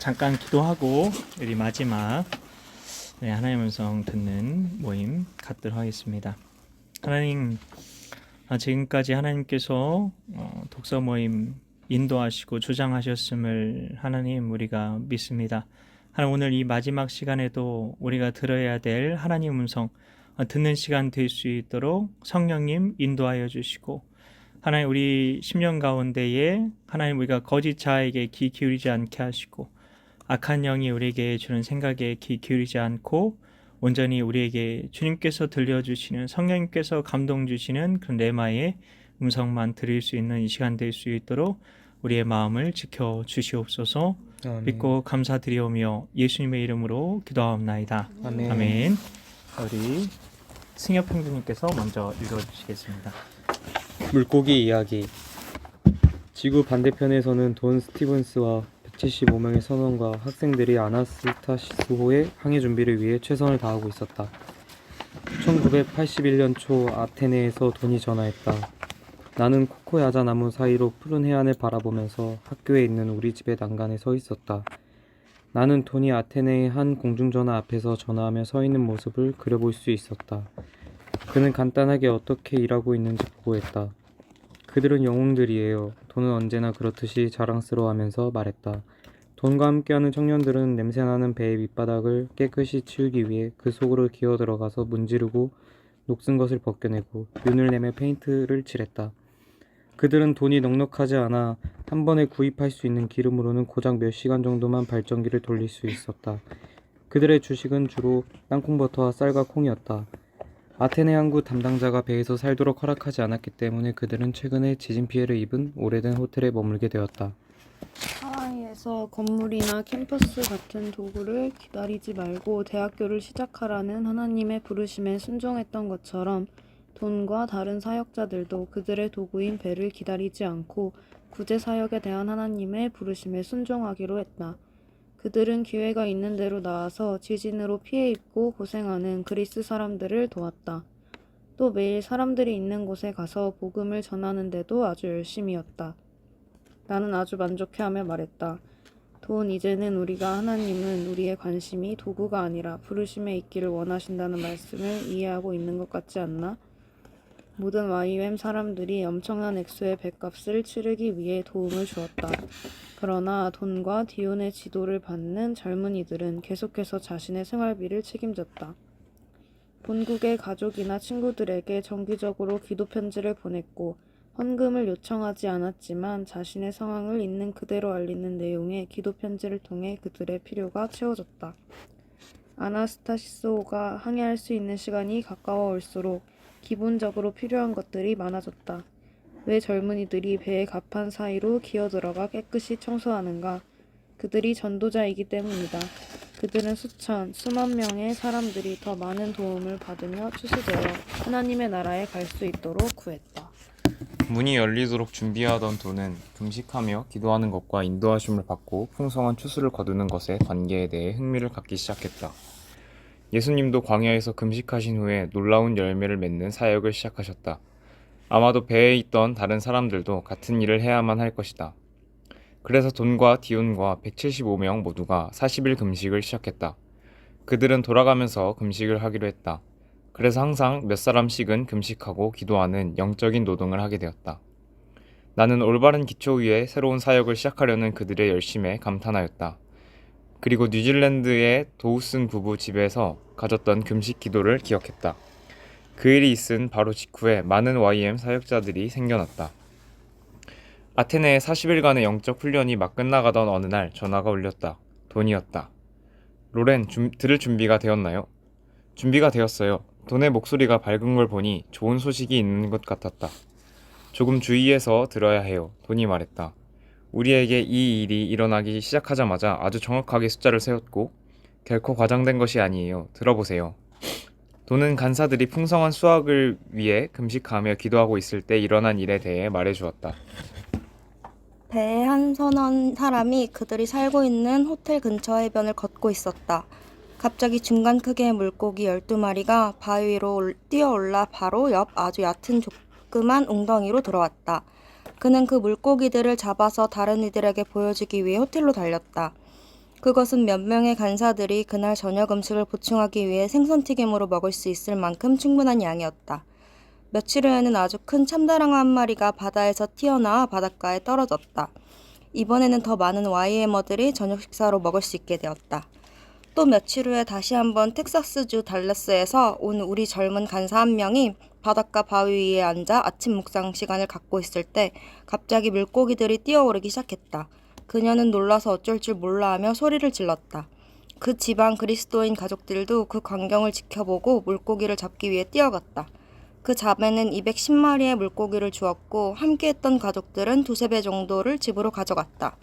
잠깐 기도하고 우리 마지막 하나님의 음성 듣는 모임 갖도록 하겠습니다. 하나님, 지금까지 하나님께서 독서 모임 인도하시고 주장하셨음을 하나님 우리가 믿습니다. 하나님, 오늘 이 마지막 시간에도 우리가 들어야 될 하나님 음성 듣는 시간 될 수 있도록 성령님 인도하여 주시고, 하나님 우리 심령 가운데에 하나님 우리가 거짓 자에게 귀 기울이지 않게 하시고, 악한 영이 우리에게 주는 생각에 귀 기울이지 않고 온전히 우리에게 주님께서 들려주시는, 성령님께서 감동 주시는 그런 레마의 음성만 들을 수 있는 이 시간 될 수 있도록 우리의 마음을 지켜 주시옵소서. 아멘. 믿고 감사드리오며 예수님의 이름으로 기도하옵나이다. 아멘. 아멘. 우리 승엽 형제님께서 먼저 읽어주시겠습니다. 물고기 이야기. 지구 반대편에서는 돈 스티븐스와 175명의 선원과 학생들이 아나스타시스호의 항해 준비를 위해 최선을 다하고 있었다. 1981년 초 아테네에서 돈이 전화했다. 나는 코코야자 나무 사이로 푸른 해안을 바라보면서 학교에 있는 우리 집의 난간에 서 있었다. 나는 돈이 아테네의 한 공중전화 앞에서 전화하며 서 있는 모습을 그려볼 수 있었다. 그는 간단하게 어떻게 일하고 있는지 보고했다. 그들은 영웅들이에요. 돈은 언제나 그렇듯이 자랑스러워하면서 말했다. 돈과 함께하는 청년들은 냄새나는 배의 밑바닥을 깨끗이 치우기 위해 그 속으로 기어들어가서 문지르고 녹슨 것을 벗겨내고 윤을 내며 페인트를 칠했다. 그들은 돈이 넉넉하지 않아 한 번에 구입할 수 있는 기름으로는 고작 몇 시간 정도만 발전기를 돌릴 수 있었다. 그들의 주식은 주로 땅콩버터와 쌀과 콩이었다. 아테네 항구 담당자가 배에서 살도록 허락하지 않았기 때문에 그들은 최근에 지진 피해를 입은 오래된 호텔에 머물게 되었다. 하와이에서 건물이나 캠퍼스 같은 도구를 기다리지 말고 대학교를 시작하라는 하나님의 부르심에 순종했던 것처럼 돈과 다른 사역자들도 그들의 도구인 배를 기다리지 않고 구제 사역에 대한 하나님의 부르심에 순종하기로 했다. 그들은 기회가 있는 대로 나와서 지진으로 피해 입고 고생하는 그리스 사람들을 도왔다. 또 매일 사람들이 있는 곳에 가서 복음을 전하는데도 아주 열심이었다. 나는 아주 만족해하며 말했다. 돈, 이제는 우리가 하나님은 우리의 관심이 도구가 아니라 부르심에 있기를 원하신다는 말씀을 이해하고 있는 것 같지 않나? 모든 YUM 사람들이 엄청난 액수의 뱃값을 치르기 위해 도움을 주었다. 그러나 돈과 디온의 지도를 받는 젊은이들은 계속해서 자신의 생활비를 책임졌다. 본국의 가족이나 친구들에게 정기적으로 기도 편지를 보냈고 헌금을 요청하지 않았지만 자신의 상황을 있는 그대로 알리는 내용의 기도 편지를 통해 그들의 필요가 채워졌다. 아나스타시스호가 항해할 수 있는 시간이 가까워 올수록 기본적으로 필요한 것들이 많아졌다. 왜 젊은이들이 배의 갑판 사이로 기어들어가 깨끗이 청소하는가? 그들이 전도자이기 때문이다. 그들은 수만 명의 사람들이 더 많은 도움을 받으며 추수되어 하나님의 나라에 갈 수 있도록 구했다. 문이 열리도록 준비하던 돈은 금식하며 기도하는 것과 인도하심을 받고 풍성한 추수를 거두는 것의 관계에 대해 흥미를 갖기 시작했다. 예수님도 광야에서 금식하신 후에 놀라운 열매를 맺는 사역을 시작하셨다. 아마도 배에 있던 다른 사람들도 같은 일을 해야만 할 것이다. 그래서 돈과 디온과 175명 모두가 40일 금식을 시작했다. 그들은 돌아가면서 금식을 하기로 했다. 그래서 항상 몇 사람씩은 금식하고 기도하는 영적인 노동을 하게 되었다. 나는 올바른 기초 위에 새로운 사역을 시작하려는 그들의 열심에 감탄하였다. 그리고 뉴질랜드의 도우슨 부부 집에서 가졌던 금식 기도를 기억했다. 그 일이 있은 바로 직후에 많은 YM 사역자들이 생겨났다. 아테네의 40일간의 영적 훈련이 막 끝나가던 어느 날 전화가 울렸다. 돈이었다. 로렌, 들을 준비가 되었나요? 준비가 되었어요. 돈의 목소리가 밝은 걸 보니 좋은 소식이 있는 것 같았다. 조금 주의해서 들어야 해요. 돈이 말했다. 우리에게 이 일이 일어나기 시작하자마자 아주 정확하게 숫자를 세웠고 결코 과장된 것이 아니에요. 들어보세요. 돈은 간사들이 풍성한 수확을 위해 금식하며 기도하고 있을 때 일어난 일에 대해 말해주었다. 배에 한 선원 사람이 그들이 살고 있는 호텔 근처 해변을 걷고 있었다. 갑자기 중간 크기의 물고기 12마리가 바위 위로 뛰어올라 바로 옆 아주 얕은 조그만 웅덩이로 들어왔다. 그는 그 물고기들을 잡아서 다른 이들에게 보여주기 위해 호텔로 달렸다. 그것은 몇 명의 간사들이 그날 저녁 음식을 보충하기 위해 생선튀김으로 먹을 수 있을 만큼 충분한 양이었다. 며칠 후에는 아주 큰 참다랑어 한 마리가 바다에서 튀어나와 바닷가에 떨어졌다. 이번에는 더 많은 YM어들이 저녁 식사로 먹을 수 있게 되었다. 또 며칠 후에 다시 한번 텍사스주 달라스에서 온 우리 젊은 간사 한 명이 바닷가 바위 위에 앉아 아침 묵상 시간을 갖고 있을 때 갑자기 물고기들이 뛰어오르기 시작했다. 그녀는 놀라서 어쩔 줄 몰라 하며 소리를 질렀다. 그 집안 그리스도인 가족들도 그 광경을 지켜보고 물고기를 잡기 위해 뛰어갔다. 그 자매는 210마리의 물고기를 주었고 함께했던 가족들은 두세 배 정도를 집으로 가져갔다.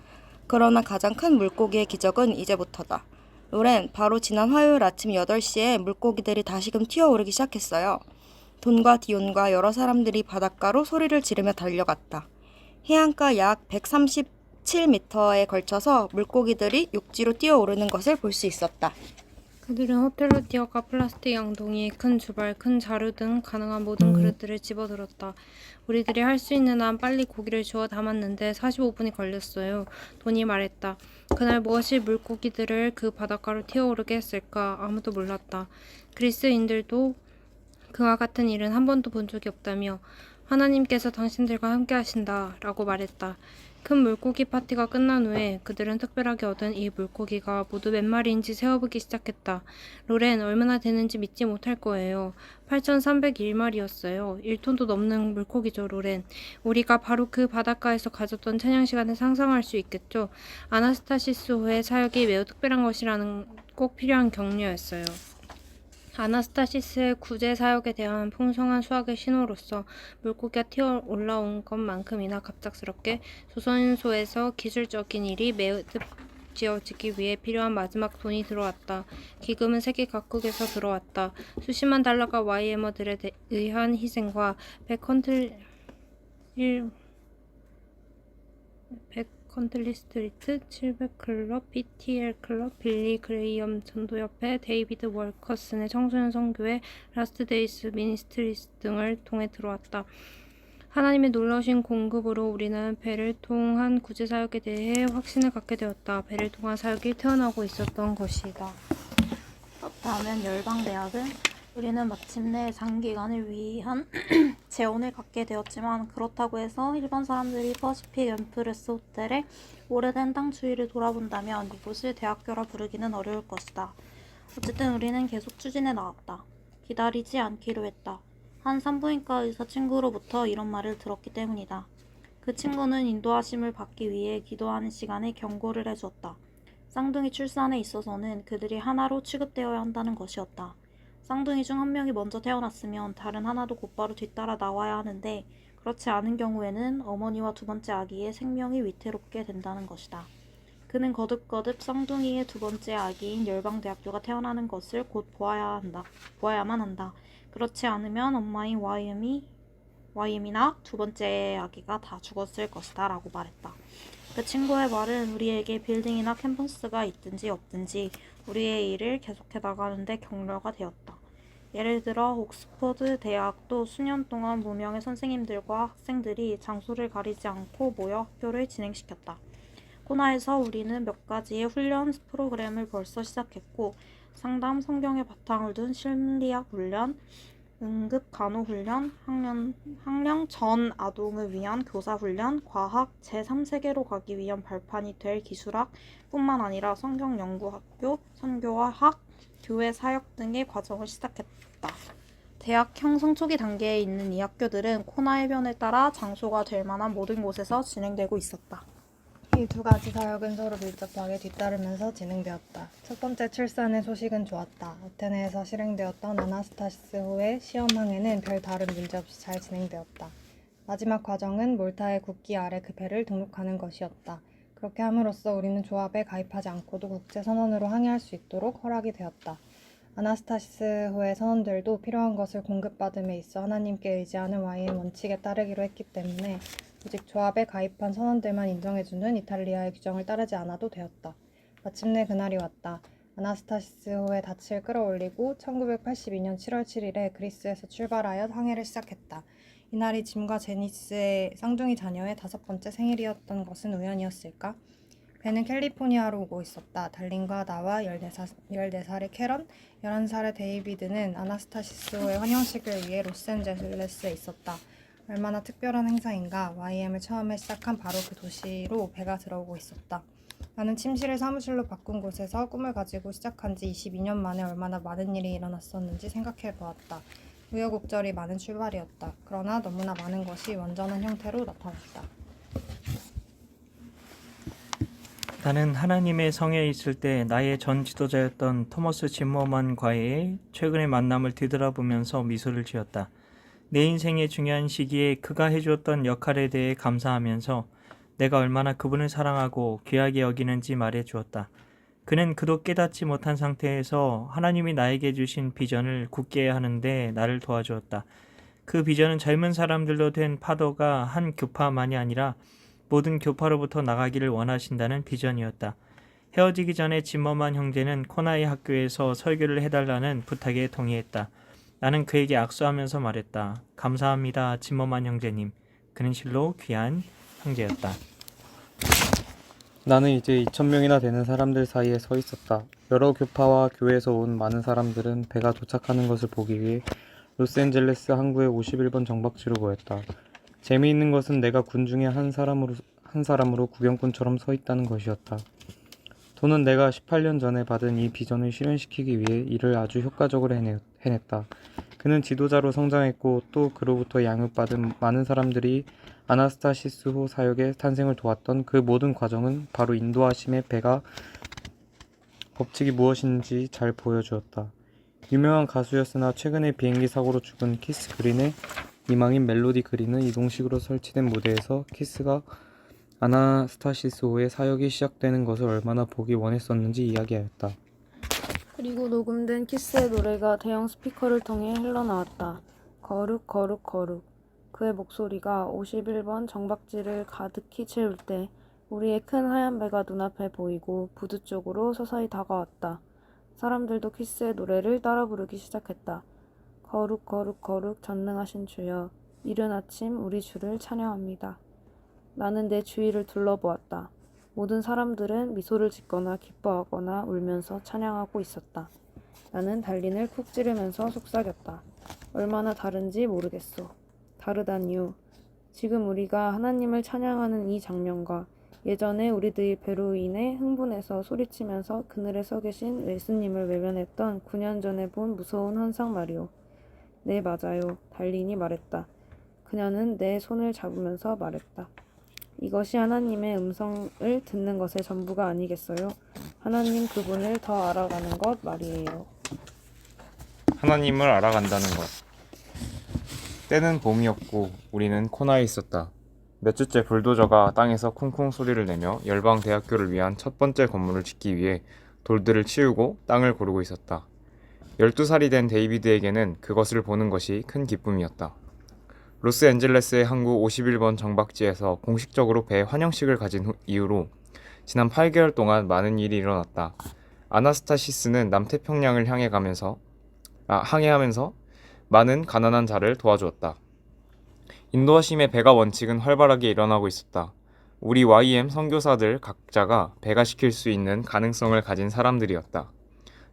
그러나 가장 큰 물고기의 기적은 이제부터다. 로렌, 바로 지난 화요일 아침 8시에 물고기들이 다시금 튀어오르기 시작했어요. 돈과 디온과 여러 사람들이 바닷가로 소리를 지르며 달려갔다. 해안가 약 137m에 걸쳐서 물고기들이 육지로 뛰어오르는 것을 볼 수 있었다. 그들은 호텔로 뛰어가 플라스틱 양동이, 큰 주발, 큰 자루 등 가능한 모든 그릇들을 집어들었다. 우리들이 할 수 있는 한 빨리 고기를 주워 담았는데 45분이 걸렸어요. 돈이 말했다. 그날 무엇이 물고기들을 그 바닷가로 튀어오르게 했을까? 아무도 몰랐다. 그리스인들도 그와 같은 일은 한 번도 본 적이 없다며 하나님께서 당신들과 함께 하신다 라고 말했다. 큰 물고기 파티가 끝난 후에 그들은 특별하게 얻은 이 물고기가 모두 몇 마리인지 세어보기 시작했다. 로렌, 얼마나 되는지 믿지 못할 거예요. 8,301마리였어요. 1톤도 넘는 물고기죠, 로렌. 우리가 바로 그 바닷가에서 가졌던 찬양 시간을 상상할 수 있겠죠. 아나스타시스호의 사역이 매우 특별한 것이라는 꼭 필요한 격려였어요. 아나스타시스의 구제 사역에 대한 풍성한 수학의 신호로서 물고기가 튀어 올라온 것만큼이나 갑작스럽게 조선소에서 기술적인 일이 매우 지어지기 위해 필요한 마지막 돈이 들어왔다. 기금은 세계 각국에서 들어왔다. 수십만 달러가 YM어들에 의한 희생과 컨틀리 스트리트, 700클럽, BTL 클럽, 빌리 그레이엄 전도협회, 데이비드 월커슨의 청소년 선교회, 라스트 데이스 미니스트리스 등을 통해 들어왔다. 하나님의 놀라우신 공급으로 우리는 배를 통한 구제 사역에 대해 확신을 갖게 되었다. 배를 통한 사역이 태어나고 있었던 것이다. 그렇다면 열방대학은 우리는 마침내 장기간을 위한 재원을 갖게 되었지만 그렇다고 해서 일반 사람들이 퍼시픽 엠프레스 호텔의 오래된 땅 주위를 돌아본다면 이곳을 대학교라 부르기는 어려울 것이다. 어쨌든 우리는 계속 추진해 나갔다. 기다리지 않기로 했다. 한 산부인과 의사 친구로부터 이런 말을 들었기 때문이다. 그 친구는 인도하심을 받기 위해 기도하는 시간에 경고를 해주었다. 쌍둥이 출산에 있어서는 그들이 하나로 취급되어야 한다는 것이었다. 쌍둥이 중 한 명이 먼저 태어났으면 다른 하나도 곧바로 뒤따라 나와야 하는데 그렇지 않은 경우에는 어머니와 두 번째 아기의 생명이 위태롭게 된다는 것이다. 그는 거듭거듭 쌍둥이의 두 번째 아기인 열방대학교가 태어나는 것을 곧 보아야만 한다. 그렇지 않으면 엄마인 YM이나 두 번째 아기가 다 죽었을 것이다 라고 말했다. 그 친구의 말은 우리에게 빌딩이나 캠퍼스가 있든지 없든지 우리의 일을 계속해 나가는데 격려가 되었다. 예를 들어 옥스퍼드 대학도 수년 동안 무명의 선생님들과 학생들이 장소를 가리지 않고 모여 학교를 진행시켰다. 코나에서 우리는 몇 가지의 훈련 프로그램을 벌써 시작했고 상담, 성경의 바탕을 둔 심리학 훈련, 응급 간호 훈련, 학령 전 아동을 위한 교사 훈련, 과학, 제3세계로 가기 위한 발판이 될 기술학 뿐만 아니라 성경 연구학교, 선교와 학, 교회 사역 등의 과정을 시작했다. 대학 형성 초기 단계에 있는 이 학교들은 코나 해변을 따라 장소가 될 만한 모든 곳에서 진행되고 있었다. 이 두 가지 사역은 서로 밀접하게 뒤따르면서 진행되었다. 첫 번째 출산의 소식은 좋았다. 아테네에서 실행되었던 아나스타시스호의 시험항해는 별 다른 문제 없이 잘 진행되었다. 마지막 과정은 몰타의 국기 아래 그 배를 등록하는 것이었다. 그렇게 함으로써 우리는 조합에 가입하지 않고도 국제선원으로 항해할 수 있도록 허락이 되었다. 아나스타시스호의 선원들도 필요한 것을 공급받음에 있어 하나님께 의지하는 YM 원칙에 따르기로 했기 때문에 오직 조합에 가입한 선원들만 인정해주는 이탈리아의 규정을 따르지 않아도 되었다. 마침내 그날이 왔다. 아나스타시스호의 닻을 끌어올리고 1982년 7월 7일에 그리스에서 출발하여 항해를 시작했다. 이날이 짐과 제니스의 쌍둥이 자녀의 5번째 생일이었던 것은 우연이었을까? 배는 캘리포니아로 오고 있었다. 달린과 나와 14살의 캐런, 11살의 데이비드는 아나스타시스호의 환영식을 위해 로스앤젤레스에 있었다. 얼마나 특별한 행사인가. YM을 처음에 시작한 바로 그 도시로 배가 들어오고 있었다. 나는 침실을 사무실로 바꾼 곳에서 꿈을 가지고 시작한 지 22년 만에 얼마나 많은 일이 일어났었는지 생각해 보았다. 우여곡절이 많은 출발이었다. 그러나 너무나 많은 것이 완전한 형태로 나타났다. 나는 하나님의 성에 있을 때 나의 전 지도자였던 토머스 짐머만과의 최근의 만남을 뒤돌아보면서 미소를 지었다. 내 인생의 중요한 시기에 그가 해주었던 역할에 대해 감사하면서 내가 얼마나 그분을 사랑하고 귀하게 여기는지 말해주었다. 그는 그도 깨닫지 못한 상태에서 하나님이 나에게 주신 비전을 굳게 하는데 나를 도와주었다. 그 비전은 젊은 사람들로 된 파도가 한 교파만이 아니라 모든 교파로부터 나가기를 원하신다는 비전이었다. 헤어지기 전에 짐머만 형제는 코나이 학교에서 설교를 해달라는 부탁에 동의했다. 나는 그에게 악수하면서 말했다. 감사합니다, 짐머만 형제님. 그는 실로 귀한 형제였다. 나는 이제 2,000명이나 되는 사람들 사이에 서 있었다. 여러 교파와 교회에서 온 많은 사람들은 배가 도착하는 것을 보기 위해 로스앤젤레스 항구의 51번 정박지로 모였다. 재미있는 것은 내가 군 중에 한 사람으로 구경꾼처럼 서 있다는 것이었다. 돈은 내가 18년 전에 받은 이 비전을 실현시키기 위해 일을 아주 효과적으로 해냈다. 그는 지도자로 성장했고 또 그로부터 양육받은 많은 사람들이 아나스타시스호 사역의 탄생을 도왔던 그 모든 과정은 바로 인도하심의 배가 법칙이 무엇인지 잘 보여주었다. 유명한 가수였으나 최근에 비행기 사고로 죽은 키스 그린의 이망인 멜로디 그린은 이동식으로 설치된 무대에서 키스가 아나스타시스호의 사역이 시작되는 것을 얼마나 보기 원했었는지 이야기하였다. 그리고 녹음된 키스의 노래가 대형 스피커를 통해 흘러나왔다. 거룩 거룩 거룩. 그의 목소리가 51번 정박지를 가득히 채울 때 우리의 큰 하얀 배가 눈앞에 보이고 부두 쪽으로 서서히 다가왔다. 사람들도 키스의 노래를 따라 부르기 시작했다. 거룩 거룩 거룩 전능하신 주여, 이른 아침 우리 주를 찬양합니다. 나는 내 주위를 둘러보았다. 모든 사람들은 미소를 짓거나 기뻐하거나 울면서 찬양하고 있었다. 나는 달린을 쿡 찌르면서 속삭였다. 얼마나 다른지 모르겠소. 다르다니요. 지금 우리가 하나님을 찬양하는 이 장면과 예전에 우리들이 배로 인해 흥분해서 소리치면서 그늘에 서 계신 예수님을 외면했던 9년 전에 본 무서운 환상 말이오. 네, 맞아요. 달린이 말했다. 그녀는 내 손을 잡으면서 말했다. 이것이 하나님의 음성을 듣는 것의 전부가 아니겠어요? 하나님 그분을 더 알아가는 것 말이에요. 하나님을 알아간다는 것. 때는 봄이었고 우리는 코나에 있었다. 몇 주째 불도저가 땅에서 쿵쿵 소리를 내며 열방대학교를 위한 첫 번째 건물을 짓기 위해 돌들을 치우고 땅을 고르고 있었다. 12살이 된 데이비드에게는 그것을 보는 것이 큰 기쁨이었다. 로스앤젤레스의 항구 51번 정박지에서 공식적으로 배 환영식을 가진 이후로 지난 8개월 동안 많은 일이 일어났다. 아나스타시스는 남태평양을 항해하면서 많은 가난한 자를 도와주었다. 인도하심의 배가 원칙은 활발하게 일어나고 있었다. 우리 YM 선교사들 각자가 배가 시킬 수 있는 가능성을 가진 사람들이었다.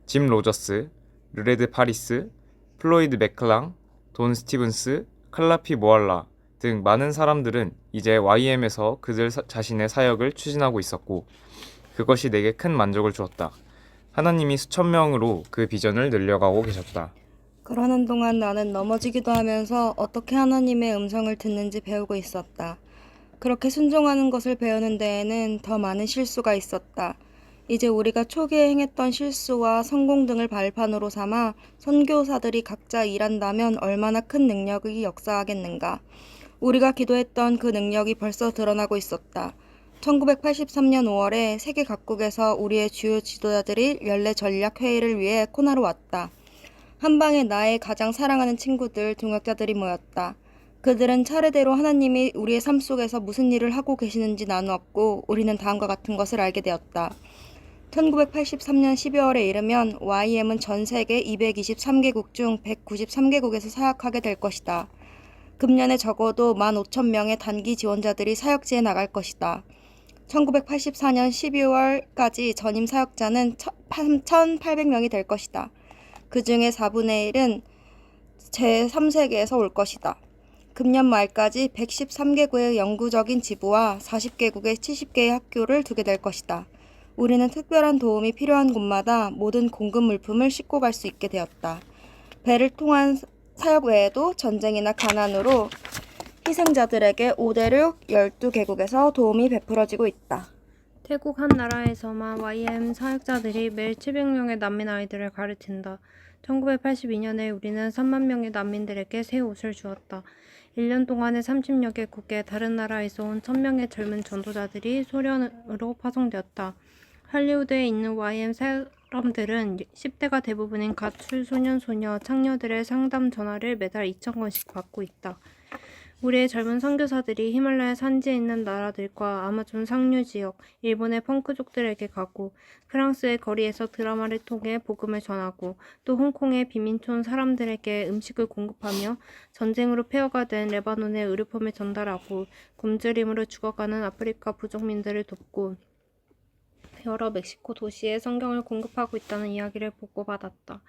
짐 로저스, 르레드 파리스, 플로이드 맥클랑, 돈 스티븐스, 칼라피 모알라 등 많은 사람들은 이제 YM에서 그들 자신의 사역을 추진하고 있었고 그것이 내게 큰 만족을 주었다. 하나님이 수천 명으로 그 비전을 늘려가고 계셨다. 그러는 동안 나는 넘어지기도 하면서 어떻게 하나님의 음성을 듣는지 배우고 있었다. 그렇게 순종하는 것을 배우는 데에는 더 많은 실수가 있었다. 이제 우리가 초기에 행했던 실수와 성공 등을 발판으로 삼아 선교사들이 각자 일한다면 얼마나 큰 능력이 역사하겠는가. 우리가 기도했던 그 능력이 벌써 드러나고 있었다. 1983년 5월에 세계 각국에서 우리의 주요 지도자들이 연례 전략 회의를 위해 코나로 왔다. 한방에 나의 가장 사랑하는 친구들, 동역자들이 모였다. 그들은 차례대로 하나님이 우리의 삶 속에서 무슨 일을 하고 계시는지 나누었고 우리는 다음과 같은 것을 알게 되었다. 1983년 12월에 이르면 YM은 전 세계 223개국 중 193개국에서 사역하게 될 것이다. 금년에 적어도 15,000명의 단기 지원자들이 사역지에 나갈 것이다. 1984년 12월까지 전임 사역자는 1,800명이 될 것이다. 그 중에 4분의 1은 제3세계에서 올 것이다. 금년 말까지 113개국의 영구적인 지부와 40개국의 70개의 학교를 두게 될 것이다. 우리는 특별한 도움이 필요한 곳마다 모든 공급 물품을 싣고 갈 수 있게 되었다. 배를 통한 사역 외에도 전쟁이나 가난으로 희생자들에게 5대륙 12개국에서 도움이 베풀어지고 있다. 태국 한 나라에서만 YM 사역자들이 매일 700명의 난민 아이들을 가르친다. 1982년에 우리는 3만 명의 난민들에게 새 옷을 주었다. 1년 동안에 30여 개국의 다른 나라에서 온 1000명의 젊은 전도자들이 소련으로 파송되었다. 할리우드에 있는 YM 사람들은 10대가 대부분인 가출 소년 소녀 창녀들의 상담 전화를 매달 2,000건씩 받고 있다. 우리의 젊은 선교사들이 히말라야 산지에 있는 나라들과 아마존 상류 지역, 일본의 펑크족들에게 가고 프랑스의 거리에서 드라마를 통해 복음을 전하고 또 홍콩의 비민촌 사람들에게 음식을 공급하며 전쟁으로 폐허가 된 레바논의 의료품을 전달하고 굶주림으로 죽어가는 아프리카 부족민들을 돕고 여러 멕시코 도시에 성경을 공급하고 있다는 이야기를 보고받았다.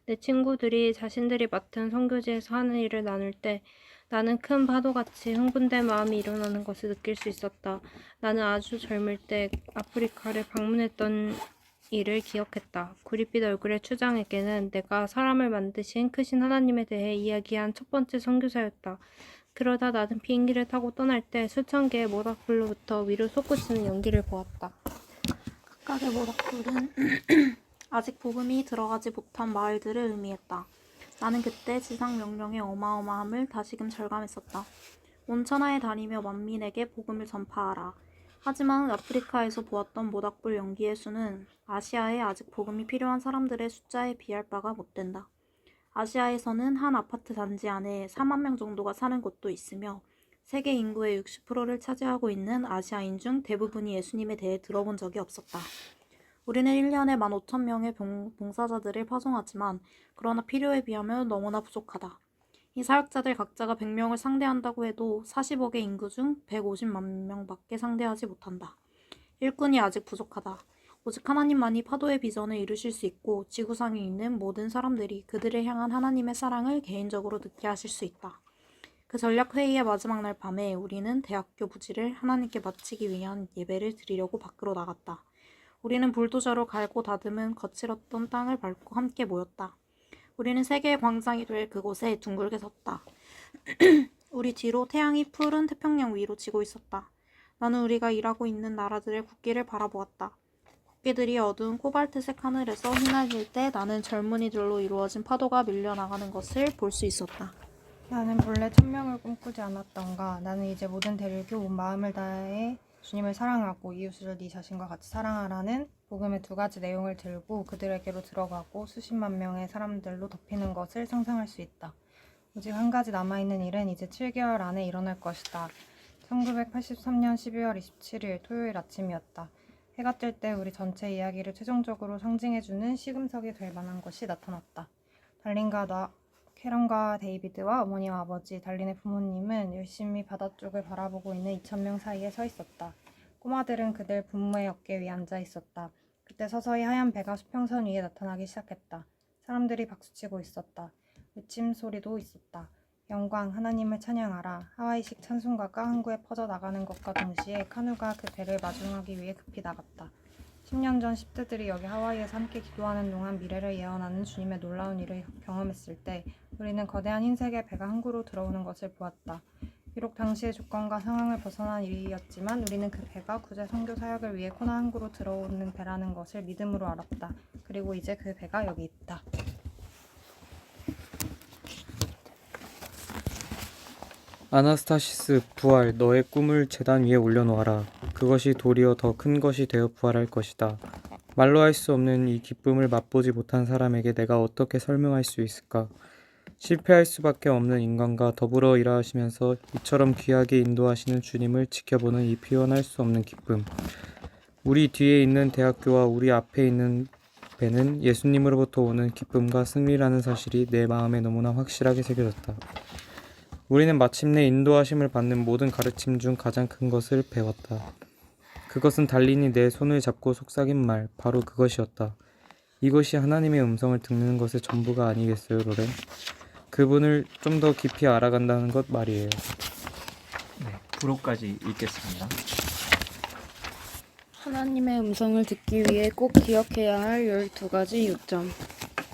내 친구들이 자신들이 맡은 선교지에서 하는 일을 나눌 때 나는 큰 파도같이 흥분된 마음이 일어나는 것을 느낄 수 있었다. 나는 아주 젊을 때 아프리카를 방문했던 일을 기억했다. 구릿빛 얼굴의 추장에게는 내가 사람을 만드신 크신 하나님에 대해 이야기한 첫 번째 선교사였다. 그러다 나는 비행기를 타고 떠날 때 수천 개의 모닥불로부터 위로 솟구치는 연기를 보았다. 각각의 모닥불은 아직 복음이 들어가지 못한 마을들을 의미했다. 나는 그때 지상 명령의 어마어마함을 다시금 절감했었다. 온 천하에 다니며 만민에게 복음을 전파하라. 하지만 아프리카에서 보았던 모닥불 연기의 수는 아시아에 아직 복음이 필요한 사람들의 숫자에 비할 바가 못된다. 아시아에서는 한 아파트 단지 안에 4만 명 정도가 사는 곳도 있으며 세계 인구의 60%를 차지하고 있는 아시아인 중 대부분이 예수님에 대해 들어본 적이 없었다. 우리는 1년에 15,000명의 봉사자들을 파송하지만 그러나 필요에 비하면 너무나 부족하다. 이 사역자들 각자가 100명을 상대한다고 해도 40억의 인구 중 150만 명밖에 상대하지 못한다. 일꾼이 아직 부족하다. 오직 하나님만이 파도의 비전을 이루실 수 있고 지구상에 있는 모든 사람들이 그들을 향한 하나님의 사랑을 개인적으로 느끼게 하실 수 있다. 그 전략회의의 마지막 날 밤에 우리는 대학교 부지를 하나님께 바치기 위한 예배를 드리려고 밖으로 나갔다. 우리는 불도저로 갈고 다듬은 거칠었던 땅을 밟고 함께 모였다. 우리는 세계의 광장이 될 그곳에 둥글게 섰다. 우리 뒤로 태양이 푸른 태평양 위로 지고 있었다. 나는 우리가 일하고 있는 나라들의 국기를 바라보았다. 국기들이 어두운 코발트색 하늘에서 휘날릴 때 나는 젊은이들로 이루어진 파도가 밀려나가는 것을 볼 수 있었다. 나는 본래 천명을 꿈꾸지 않았던가. 나는 이제 모든 대륙이 온 마음을 다해 주님을 사랑하고 이웃을 네 자신과 같이 사랑하라는 복음의 2가지 내용을 들고 그들에게로 들어가고 수십만 명의 사람들로 덮이는 것을 상상할 수 있다. 오직 한 가지 남아있는 일은 이제 7개월 안에 일어날 것이다. 1983년 12월 27일 토요일 아침이었다. 해가 뜰 때 우리 전체 이야기를 최종적으로 상징해주는 시금석이 될 만한 것이 나타났다. 달린과 캐런과 데이비드와 어머니와 아버지, 달린의 부모님은 열심히 바다 쪽을 바라보고 있는 2,000명 사이에 서 있었다. 꼬마들은 그들 부모의 어깨 위에 앉아 있었다. 그때 서서히 하얀 배가 수평선 위에 나타나기 시작했다. 사람들이 박수치고 있었다. 외침 소리도 있었다. 영광, 하나님을 찬양하라. 하와이식 찬송가가 항구에 퍼져나가는 것과 동시에 카누가 그 배를 마중하기 위해 급히 나갔다. 10년 전 10대들이 여기 하와이에서 함께 기도하는 동안 미래를 예언하는 주님의 놀라운 일을 경험했을 때 우리는 거대한 흰색의 배가 항구로 들어오는 것을 보았다. 비록 당시의 조건과 상황을 벗어난 일이었지만 우리는 그 배가 구제 선교 사역을 위해 코나 항구로 들어오는 배라는 것을 믿음으로 알았다. 그리고 이제 그 배가 여기 있다. 아나스타시스, 부활, 너의 꿈을 제단 위에 올려놓아라. 그것이 도리어 더 큰 것이 되어 부활할 것이다. 말로 할 수 없는 이 기쁨을 맛보지 못한 사람에게 내가 어떻게 설명할 수 있을까? 실패할 수밖에 없는 인간과 더불어 일하시면서 이처럼 귀하게 인도하시는 주님을 지켜보는 이 표현할 수 없는 기쁨. 우리 뒤에 있는 대학교와 우리 앞에 있는 배는 예수님으로부터 오는 기쁨과 승리라는 사실이 내 마음에 너무나 확실하게 새겨졌다. 우리는 마침내 인도하심을 받는 모든 가르침 중 가장 큰 것을 배웠다. 그것은 달린이 내 손을 잡고 속삭인 말, 바로 그것이었다. 이것이 하나님의 음성을 듣는 것의 전부가 아니겠어요, 로렌? 그분을 좀 더 깊이 알아간다는 것 말이에요. 네, 부록까지 읽겠습니다. 하나님의 음성을 듣기 위해 꼭 기억해야 할 12가지 요점.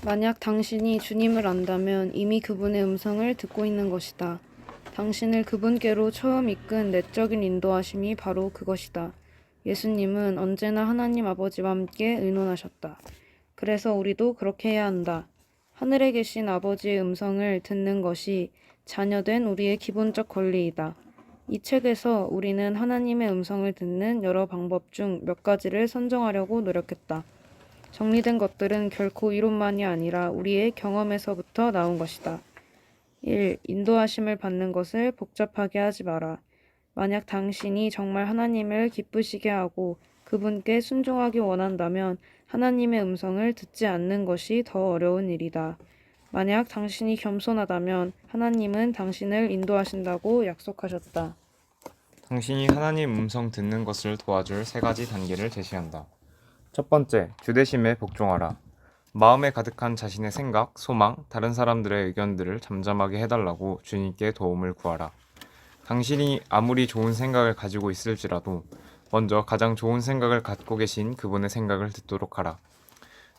만약 당신이 주님을 안다면 이미 그분의 음성을 듣고 있는 것이다. 당신을 그분께로 처음 이끈 내적인 인도하심이 바로 그것이다. 예수님은 언제나 하나님 아버지와 함께 의논하셨다. 그래서 우리도 그렇게 해야 한다. 하늘에 계신 아버지의 음성을 듣는 것이 자녀된 우리의 기본적 권리이다. 이 책에서 우리는 하나님의 음성을 듣는 여러 방법 중 몇 가지를 선정하려고 노력했다. 정리된 것들은 결코 이론만이 아니라 우리의 경험에서부터 나온 것이다. 1. 인도하심을 받는 것을 복잡하게 하지 마라. 만약 당신이 정말 하나님을 기쁘시게 하고 그분께 순종하기 원한다면 하나님의 음성을 듣지 않는 것이 더 어려운 일이다. 만약 당신이 겸손하다면 하나님은 당신을 인도하신다고 약속하셨다. 당신이 하나님 음성 듣는 것을 도와줄 3가지 단계를 제시한다. 첫 번째, 주대심에 복종하라. 마음에 가득한 자신의 생각, 소망, 다른 사람들의 의견들을 잠잠하게 해달라고 주님께 도움을 구하라. 당신이 아무리 좋은 생각을 가지고 있을지라도 먼저 가장 좋은 생각을 갖고 계신 그분의 생각을 듣도록 하라.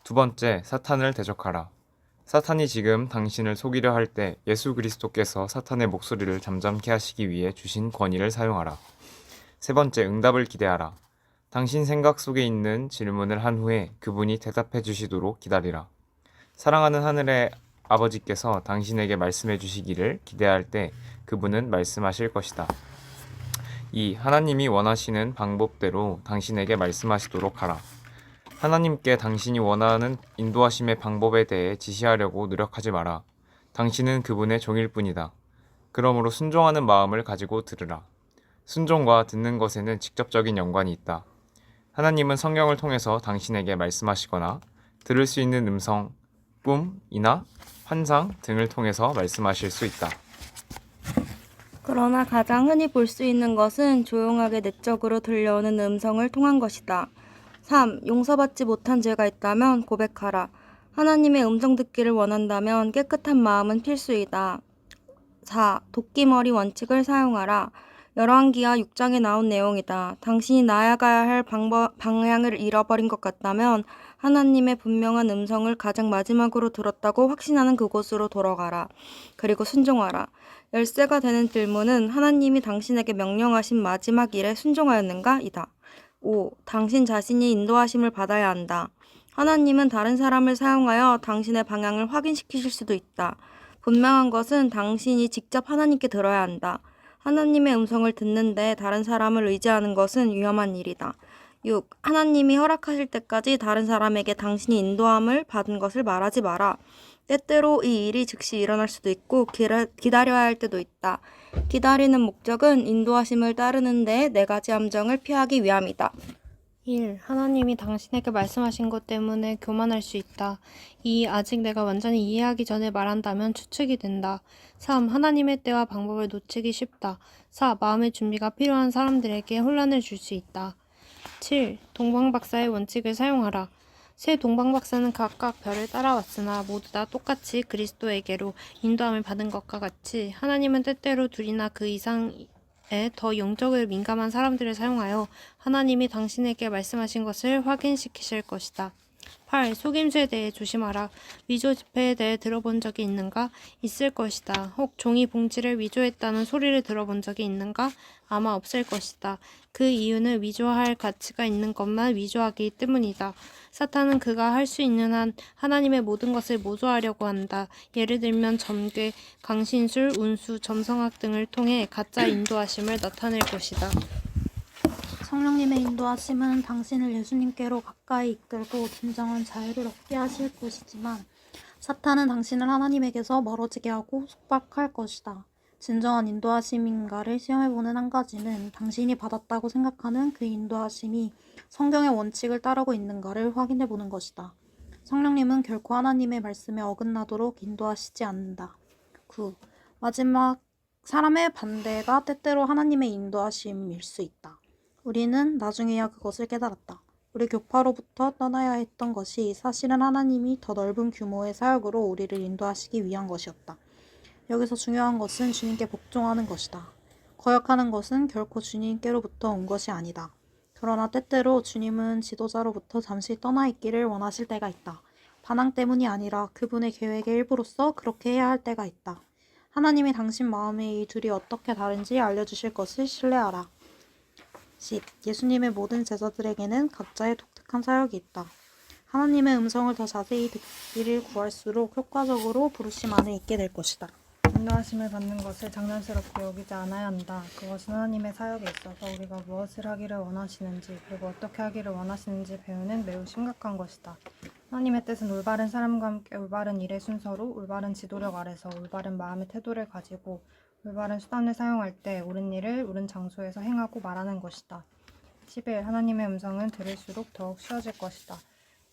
두 번째, 사탄을 대적하라. 사탄이 지금 당신을 속이려 할 때 예수 그리스도께서 사탄의 목소리를 잠잠케 하시기 위해 주신 권위를 사용하라. 세 번째, 응답을 기대하라. 당신 생각 속에 있는 질문을 한 후에 그분이 대답해 주시도록 기다리라. 사랑하는 하늘의 아버지께서 당신에게 말씀해 주시기를 기대할 때 그분은 말씀하실 것이다. 2. 하나님이 원하시는 방법대로 당신에게 말씀하시도록 하라. 하나님께 당신이 원하는 인도하심의 방법에 대해 지시하려고 노력하지 마라. 당신은 그분의 종일 뿐이다. 그러므로 순종하는 마음을 가지고 들으라. 순종과 듣는 것에는 직접적인 연관이 있다. 하나님은 성경을 통해서 당신에게 말씀하시거나 들을 수 있는 음성, 꿈이나 환상 등을 통해서 말씀하실 수 있다. 그러나 가장 흔히 볼 수 있는 것은 조용하게 내적으로 들려오는 음성을 통한 것이다. 3. 용서받지 못한 죄가 있다면 고백하라. 하나님의 음성 듣기를 원한다면 깨끗한 마음은 필수이다. 4. 도끼머리 원칙을 사용하라. 열왕기하 6장에 나온 내용이다. 당신이 나아가야 할 방향을 잃어버린 것 같다면 하나님의 분명한 음성을 가장 마지막으로 들었다고 확신하는 그곳으로 돌아가라. 그리고 순종하라. 열쇠가 되는 질문은 하나님이 당신에게 명령하신 마지막 일에 순종하였는가? 이다. 5. 당신 자신이 인도하심을 받아야 한다. 하나님은 다른 사람을 사용하여 당신의 방향을 확인시키실 수도 있다. 분명한 것은 당신이 직접 하나님께 들어야 한다. 하나님의 음성을 듣는데 다른 사람을 의지하는 것은 위험한 일이다. 6. 하나님이 허락하실 때까지 다른 사람에게 당신이 인도함을 받은 것을 말하지 마라. 때때로 이 일이 즉시 일어날 수도 있고 기다려야 할 때도 있다. 기다리는 목적은 인도하심을 따르는 데 4가지 함정을 피하기 위함이다. 1. 하나님이 당신에게 말씀하신 것 때문에 교만할 수 있다. 2. 아직 내가 완전히 이해하기 전에 말한다면 추측이 된다. 3. 하나님의 때와 방법을 놓치기 쉽다. 4. 마음의 준비가 필요한 사람들에게 혼란을 줄 수 있다. 7. 동방박사의 원칙을 사용하라. 세 동방박사는 각각 별을 따라왔으나 모두 다 똑같이 그리스도에게로 인도함을 받은 것과 같이 하나님은 때때로 2이나 그 이상의 더 영적으로 민감한 사람들을 사용하여 하나님이 당신에게 말씀하신 것을 확인시키실 것이다. 8. 속임수에 대해 조심하라. 위조 지폐에 대해 들어본 적이 있는가? 있을 것이다. 혹 종이 봉지를 위조했다는 소리를 들어본 적이 있는가? 아마 없을 것이다. 그 이유는 위조할 가치가 있는 것만 위조하기 때문이다. 사탄은 그가 할 수 있는 한 하나님의 모든 것을 모조하려고 한다. 예를 들면 점괘, 강신술, 운수, 점성학 등을 통해 가짜 인도하심을 나타낼 것이다. 성령님의 인도하심은 당신을 예수님께로 가까이 이끌고 진정한 자유를 얻게 하실 것이지만 사탄은 당신을 하나님에게서 멀어지게 하고 속박할 것이다. 진정한 인도하심인가를 시험해보는 한 가지는 당신이 받았다고 생각하는 그 인도하심이 성경의 원칙을 따르고 있는가를 확인해보는 것이다. 성령님은 결코 하나님의 말씀에 어긋나도록 인도하시지 않는다. 9. 마지막 사람의 반대가 때때로 하나님의 인도하심일 수 있다. 우리는 나중에야 그것을 깨달았다. 우리 교파로부터 떠나야 했던 것이 사실은 하나님이 더 넓은 규모의 사역으로 우리를 인도하시기 위한 것이었다. 여기서 중요한 것은 주님께 복종하는 것이다. 거역하는 것은 결코 주님께로부터 온 것이 아니다. 그러나 때때로 주님은 지도자로부터 잠시 떠나 있기를 원하실 때가 있다. 반항 때문이 아니라 그분의 계획의 일부로서 그렇게 해야 할 때가 있다. 하나님이 당신 마음에 이 둘이 어떻게 다른지 알려주실 것을 신뢰하라. 10. 예수님의 모든 제자들에게는 각자의 독특한 사역이 있다. 하나님의 음성을 더 자세히 듣기를 구할수록 효과적으로 부르심 안에 있게 될 것이다. 인도하심을 받는 것을 장난스럽게 여기지 않아야 한다. 그것은 하나님의 사역에 있어서 우리가 무엇을 하기를 원하시는지 그리고 어떻게 하기를 원하시는지 배우는 매우 심각한 것이다. 하나님의 뜻은 올바른 사람과 함께 올바른 일의 순서로 올바른 지도력 아래서 올바른 마음의 태도를 가지고 올바른 수단을 사용할 때 옳은 일을 옳은 장소에서 행하고 말하는 것이다. 11. 하나님의 음성은 들을수록 더욱 쉬워질 것이다.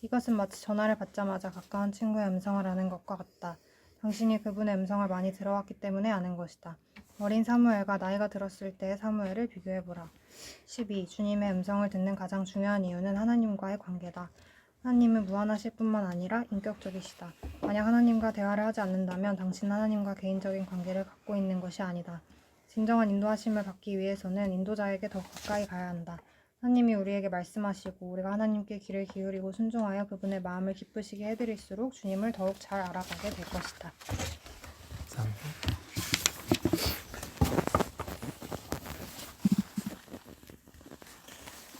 이것은 마치 전화를 받자마자 가까운 친구의 음성을 아는 것과 같다. 당신이 그분의 음성을 많이 들어왔기 때문에 아는 것이다. 어린 사무엘과 나이가 들었을 때의 사무엘을 비교해보라. 12. 주님의 음성을 듣는 가장 중요한 이유는 하나님과의 관계다. 하나님은 무한하실 뿐만 아니라 인격적이시다. 만약 하나님과 대화를 하지 않는다면 당신은 하나님과 개인적인 관계를 갖고 있는 것이 아니다. 진정한 인도하심을 받기 위해서는 인도자에게 더 가까이 가야 한다. 하나님이 우리에게 말씀하시고 우리가 하나님께 귀를 기울이고 순종하여 그분의 마음을 기쁘시게 해드릴수록 주님을 더욱 잘 알아가게 될 것이다.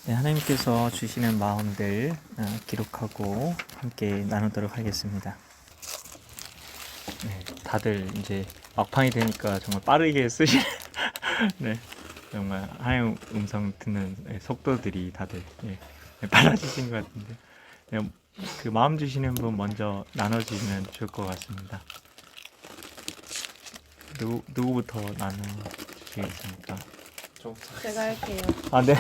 네, 하나님께서 주시는 마음들 기록하고 함께 나누도록 하겠습니다. 네, 다들 이제 막판이 되니까 정말 빠르게 쓰시네. 네, 정말 하나님 음성 듣는 속도들이 다들 빨라지신 것 같은데, 네, 그 마음 주시는 분 먼저 나눠주시면 좋을 것 같습니다. 누구부터 나누시겠습니까? 제가 할게요. 아, 네.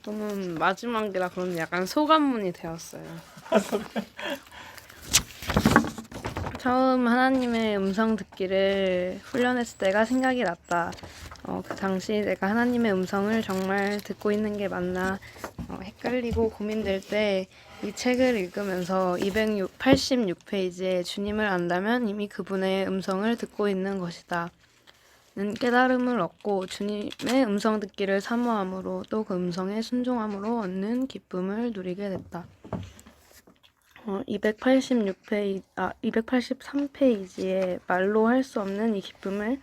저는 마지막이라 그런 약간 소감문이 되었어요. 처음 하나님의 음성 듣기를 훈련했을 때가 생각이 났다. 그 당시 내가 하나님의 음성을 정말 듣고 있는 게 맞나 헷갈리고 고민될 때 이 책을 읽으면서 286페이지에 주님을 안다면 이미 그분의 음성을 듣고 있는 것이다 는 깨달음을 얻고 주님의 음성 듣기를 사모함으로 또 그 음성에 순종함으로 얻는 기쁨을 누리게 됐다. 283페이지에 말로 할 수 없는 이 기쁨을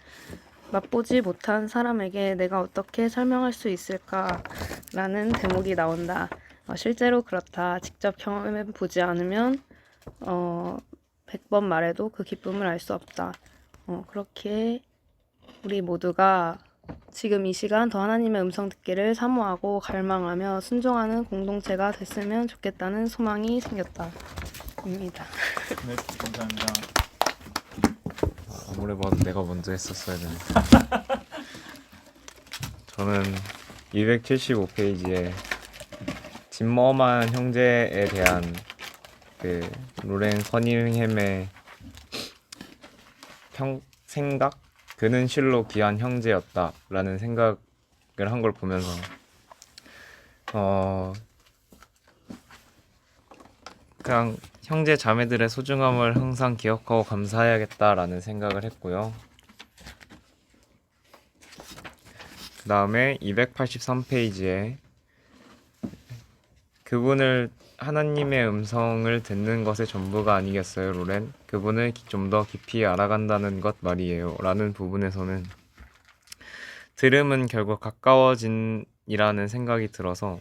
맛보지 못한 사람에게 내가 어떻게 설명할 수 있을까라는 대목이 나온다. 실제로 그렇다. 직접 경험해 보지 않으면 100번 말해도 그 기쁨을 알 수 없다. 그렇게 우리 모두가 지금 이 시간 더 하나님의 음성 듣기를 사모하고 갈망하며 순종하는 공동체가 됐으면 좋겠다는 소망이 생겼다. 입니다. 네, 감사합니다. 아무리 봐도 내가 먼저 했었어야 되네. 저는 275페이지에 진머만 형제에 대한 그 로렌 커닝햄의 생각? 그는 실로 귀한 형제였다 라는 생각을 한 걸 보면서 그냥 형제 자매들의 소중함을 항상 기억하고 감사해야겠다라는 생각을 했고요. 그 다음에 283페이지에 그분을 하나님의 음성을 듣는 것의 전부가 아니겠어요, 로렌? 그분을 좀 더 깊이 알아간다는 것 말이에요. 라는 부분에서는 들음은 결국 가까워진이라는 생각이 들어서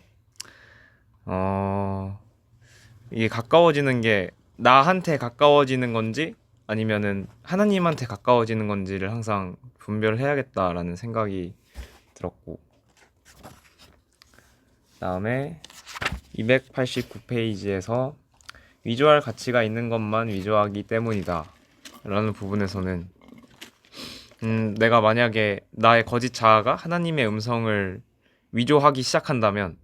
이게 가까워지는 게 나한테 가까워지는 건지 아니면은 하나님한테 가까워지는 건지를 항상 분별해야겠다라는 생각이 들었고, 그 다음에 289페이지에서 위조할 가치가 있는 것만 위조하기 때문이다 라는 부분에서는 내가 만약에 나의 거짓 자아가 하나님의 음성을 위조하기 시작한다면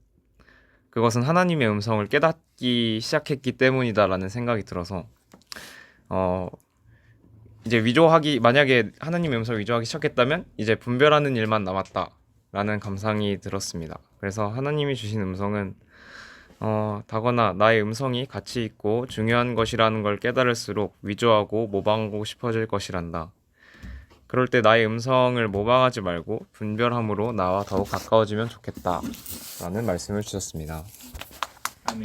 그것은 하나님의 음성을 깨닫기 시작했기 때문이다 라는 생각이 들어서 이제 만약에 하나님의 음성을 위조하기 시작했다면 이제 분별하는 일만 남았다라는 감상이 들었습니다. 그래서 하나님이 주신 음성은 다거나 나의 음성이 가치 있고 중요한 것이라는 걸 깨달을수록 위조하고 모방하고 싶어질 것이란다. 그럴 때 나의 음성을 모방하지 말고 분별함으로 나와 더욱 가까워지면 좋겠다 라는 말씀을 주셨습니다. 아멘.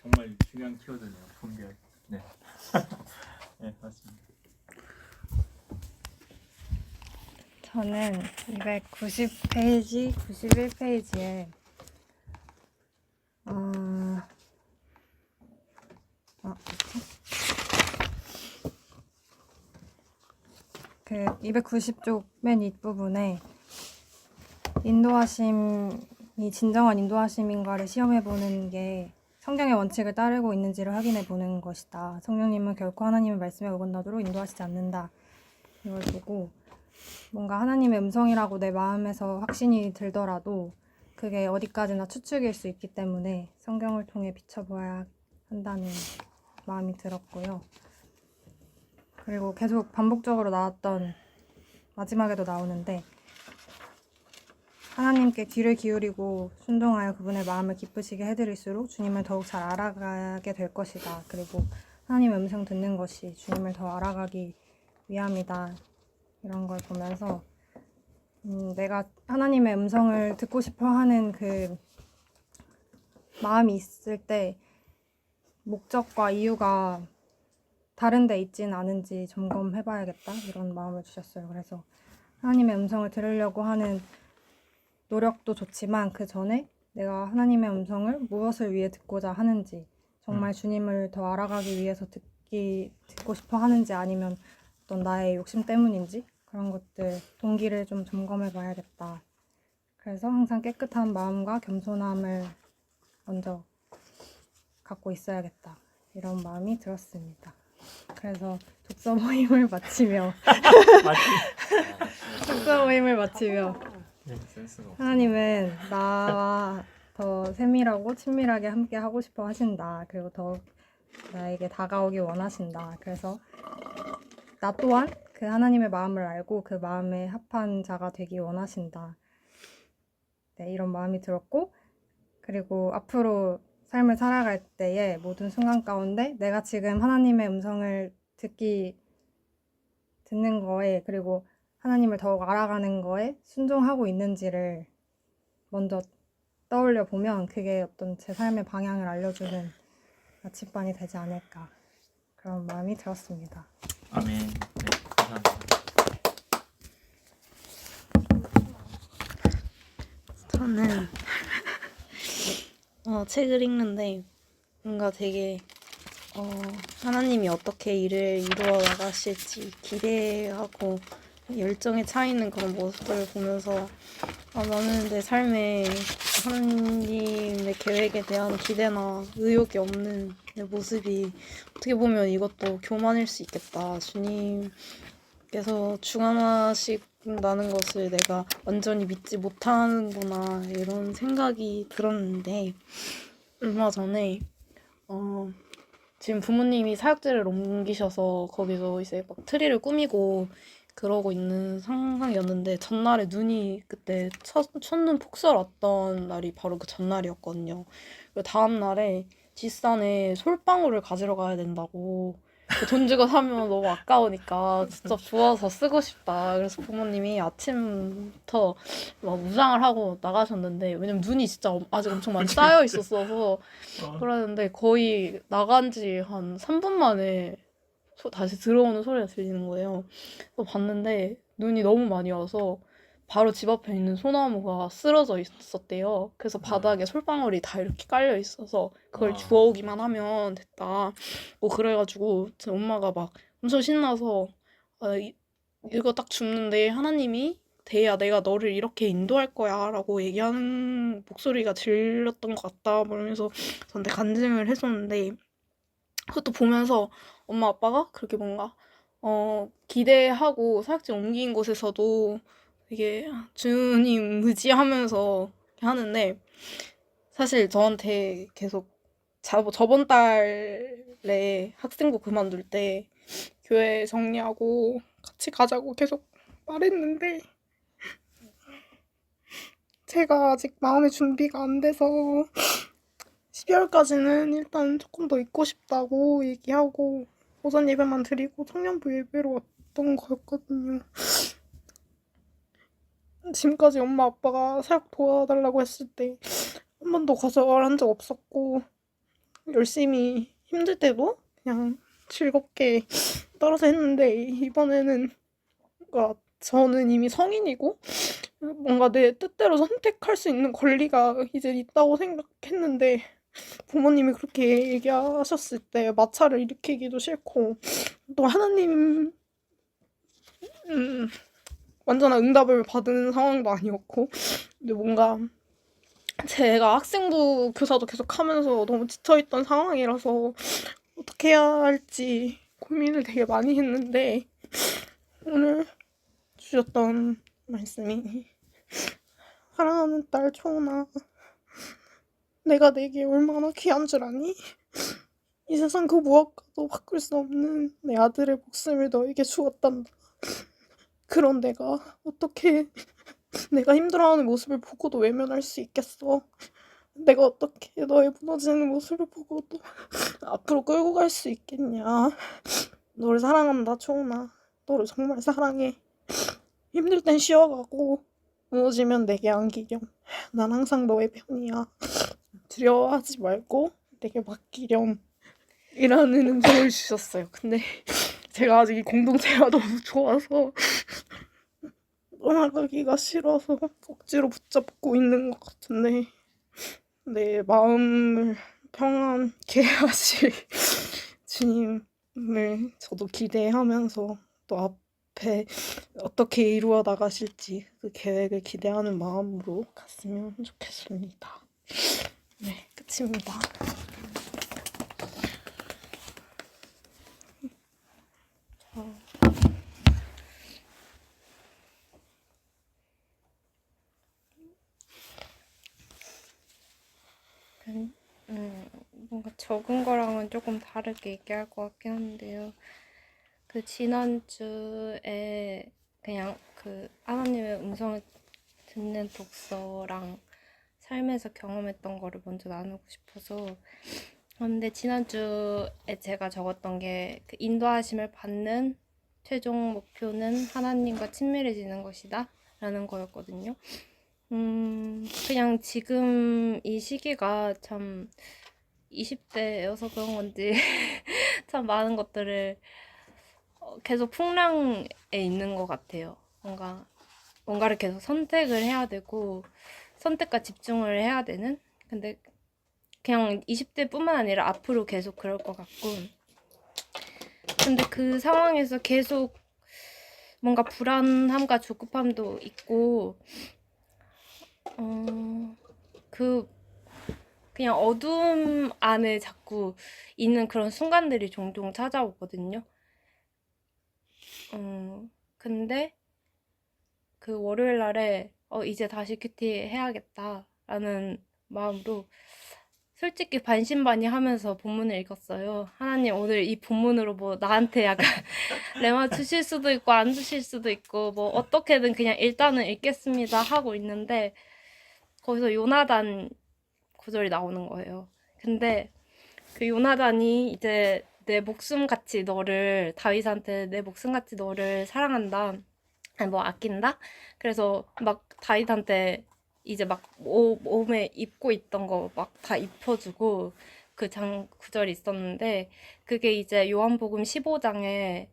정말 중요한 키워드네요. 분별. 네. 네, 맞습니다. 저는 290페이지, 91페이지에 그 290쪽 맨 윗부분에 인도하심이 진정한 인도하심인가를 시험해보는 게 성경의 원칙을 따르고 있는지를 확인해보는 것이다. 성령님은 결코 하나님의 말씀에 어긋나도록 인도하시지 않는다. 이걸 보고 뭔가 하나님의 음성이라고 내 마음에서 확신이 들더라도 그게 어디까지나 추측일 수 있기 때문에 성경을 통해 비춰보아야 한다는 마음이 들었고요. 그리고 계속 반복적으로 나왔던, 마지막에도 나오는데, 하나님께 귀를 기울이고 순종하여 그분의 마음을 기쁘시게 해드릴수록 주님을 더욱 잘 알아가게 될 것이다. 그리고 하나님의 음성 듣는 것이 주님을 더 알아가기 위함이다. 이런 걸 보면서 내가 하나님의 음성을 듣고 싶어 하는 그 마음이 있을 때 목적과 이유가 다른 데 있진 않은지 점검해봐야겠다. 이런 마음을 주셨어요. 그래서 하나님의 음성을 들으려고 하는 노력도 좋지만 그 전에 내가 하나님의 음성을 무엇을 위해 듣고자 하는지, 정말 주님을 더 알아가기 위해서 듣고 싶어 하는지, 아니면 어떤 나의 욕심 때문인지, 그런 것들 동기를 좀 점검해 봐야겠다. 그래서 항상 깨끗한 마음과 겸손함을 먼저 갖고 있어야겠다. 이런 마음이 들었습니다. 그래서 독서 모임을 마치며 네, 센스가 없어. 하나님은 나와 더 세밀하고 친밀하게 함께 하고 싶어 하신다. 그리고 더 나에게 다가오기 원하신다. 그래서 나 또한 그 하나님의 마음을 알고 그 마음에 합한 자가 되기 원하신다. 네, 이런 마음이 들었고, 그리고 앞으로 삶을 살아갈 때의 모든 순간 가운데 내가 지금 하나님의 음성을 듣는 거에, 그리고 하나님을 더욱 알아가는 거에 순종하고 있는지를 먼저 떠올려 보면 그게 어떤 제 삶의 방향을 알려주는 나침반이 되지 않을까, 그런 마음이 들었습니다. 아멘. 네, 감사합니다. 저는 책을 읽는데 뭔가 되게 하나님이 어떻게 일을 이루어 나가실지 기대하고 열정에 차 있는 그런 모습들을 보면서 나는 내 삶에 하나님의 계획에 대한 기대나 의욕이 없는 내 모습이 어떻게 보면 이것도 교만일 수 있겠다. 주님께서 중함하신다는 것을 내가 완전히 믿지 못하는구나, 이런 생각이 들었는데, 얼마 전에 지금 부모님이 사역지를 옮기셔서 거기서 이제 막 트리를 꾸미고 그러고 있는 상황이었는데, 전날에 눈이 그때 첫눈 폭설 왔던 날이 바로 그 전날이었거든요. 그리고 다음 날에 뒷산에 솔방울을 가지러 가야 된다고, 돈 주고 사면 너무 아까우니까 진짜 주워서 쓰고 싶다. 그래서 부모님이 아침부터 막 무장을 하고 나가셨는데, 왜냐면 눈이 진짜 아직 엄청 많이 쌓여 있었어서 그러는데 거의 나간 지 한 3분 만에 다시 들어오는 소리가 들리는 거예요. 또 봤는데 눈이 너무 많이 와서 바로 집 앞에 있는 소나무가 쓰러져 있었대요. 그래서 바닥에 솔방울이 다 이렇게 깔려 있어서 그걸 주워오기만 하면 됐다. 뭐 그래가지고 제 엄마가 막 엄청 신나서 이거 딱 줍는데 하나님이 대야 내가 너를 이렇게 인도할 거야 라고 얘기하는 목소리가 들렸던 것 같다, 그러면서 저한테 간증을 했었는데, 그것도 보면서 엄마 아빠가 그렇게 뭔가 기대하고 사역지 옮긴 곳에서도 되게 주님 의지하면서 하는데, 사실 저한테 계속 저번 달에 학생부 그만둘 때 교회 정리하고 같이 가자고 계속 말했는데 제가 아직 마음의 준비가 안 돼서 12월까지는 일단 조금 더 있고 싶다고 얘기하고 오전 예배만 드리고 청년부 예배로 왔던 거였거든요. 지금까지 엄마 아빠가 사역 도와달라고 했을 때 한 번도 거절한 적 없었고 열심히 힘들 때도 그냥 즐겁게 따라서 했는데 이번에는 뭔가 저는 이미 성인이고 뭔가 내 뜻대로 선택할 수 있는 권리가 이제 있다고 생각했는데 부모님이 그렇게 얘기하셨을 때 마찰을 일으키기도 싫고 또 하나님 완전한 응답을 받은 상황도 아니었고 근데 뭔가 제가 학생부 교사도 계속 하면서 너무 지쳐있던 상황이라서 어떻게 해야 할지 고민을 되게 많이 했는데 오늘 주셨던 말씀이 사랑하는 딸 초은아 내가 내게 얼마나 귀한 줄 아니? 이 세상 그 무엇과도 바꿀 수 없는 내 아들의 목숨을 너에게 주었단다. 그런 내가 어떻게 내가 힘들어하는 모습을 보고도 외면할 수 있겠어. 내가 어떻게 너의 무너지는 모습을 보고도 앞으로 끌고 갈 수 있겠냐. 너를 사랑한다 초은아. 너를 정말 사랑해. 힘들 땐 쉬어가고 무너지면 내게 안기렴. 난 항상 너의 편이야. 두려워하지 말고 내게 맡기렴. 이라는 음성을 주셨어요. 근데 제가 아직 이 공동체가 너무 좋아서 떠나가기가 싫어서 억지로 붙잡고 있는 것 같은데 내 마음을 평안케 하실 주님을 저도 기대하면서 또 앞에 어떻게 이루어 나가실지 그 계획을 기대하는 마음으로 갔으면 좋겠습니다. 네, 끝입니다. 뭔가 적은 거랑은 조금 다르게 얘기할 것 같긴 한데요. 그 지난주에 그냥 그 하나님의 음성을 듣는 독서랑 삶에서 경험했던 거를 먼저 나누고 싶어서 근데 지난주에 제가 적었던 게 그 인도하심을 받는 최종 목표는 하나님과 친밀해지는 것이다 라는 거였거든요. 그냥 지금 이 시기가 참 20대여서 그런 건지 참 많은 것들을 계속 풍랑에 있는 것 같아요. 뭔가를 계속 선택을 해야 되고 선택과 집중을 해야 되는 근데 그냥 20대뿐만 아니라 앞으로 계속 그럴 것 같고 근데 그 상황에서 계속 뭔가 불안함과 조급함도 있고 그냥 어둠 안에 자꾸 있는 그런 순간들이 종종 찾아오거든요. 근데 그 월요일 날에 이제 다시 큐티 해야겠다라는 마음으로 솔직히 반신반의하면서 본문을 읽었어요. 하나님 오늘 이 본문으로 뭐 나한테 약간 레마 주실 수도 있고 안 주실 수도 있고 뭐 어떻게든 그냥 일단은 읽겠습니다 하고 있는데 거기서 요나단 구절이 나오는 거예요. 근데 그 요나단이 이제 내 목숨같이 너를 다윗한테 내 목숨같이 너를 사랑한다. 아니 뭐 아낀다. 그래서 막 다윗한테 이제 막 몸에 입고 있던 거 막 다 입혀주고 그 구절이 있었는데 그게 이제 요한복음 15장에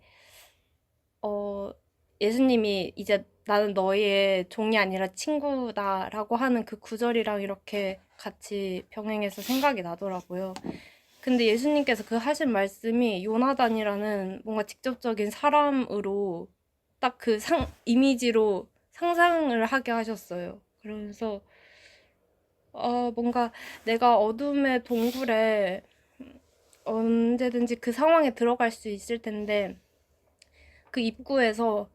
예수님이 이제 나는 너희의 종이 아니라 친구다라고 하는 그 구절이랑 이렇게 같이 병행해서 생각이 나더라고요. 근데 예수님께서 그 하신 말씀이 요나단이라는 뭔가 직접적인 사람으로 딱 그 이미지로 상상을 하게 하셨어요. 그러면서 뭔가 내가 어둠의 동굴에 언제든지 그 상황에 들어갈 수 있을 텐데 그 입구에서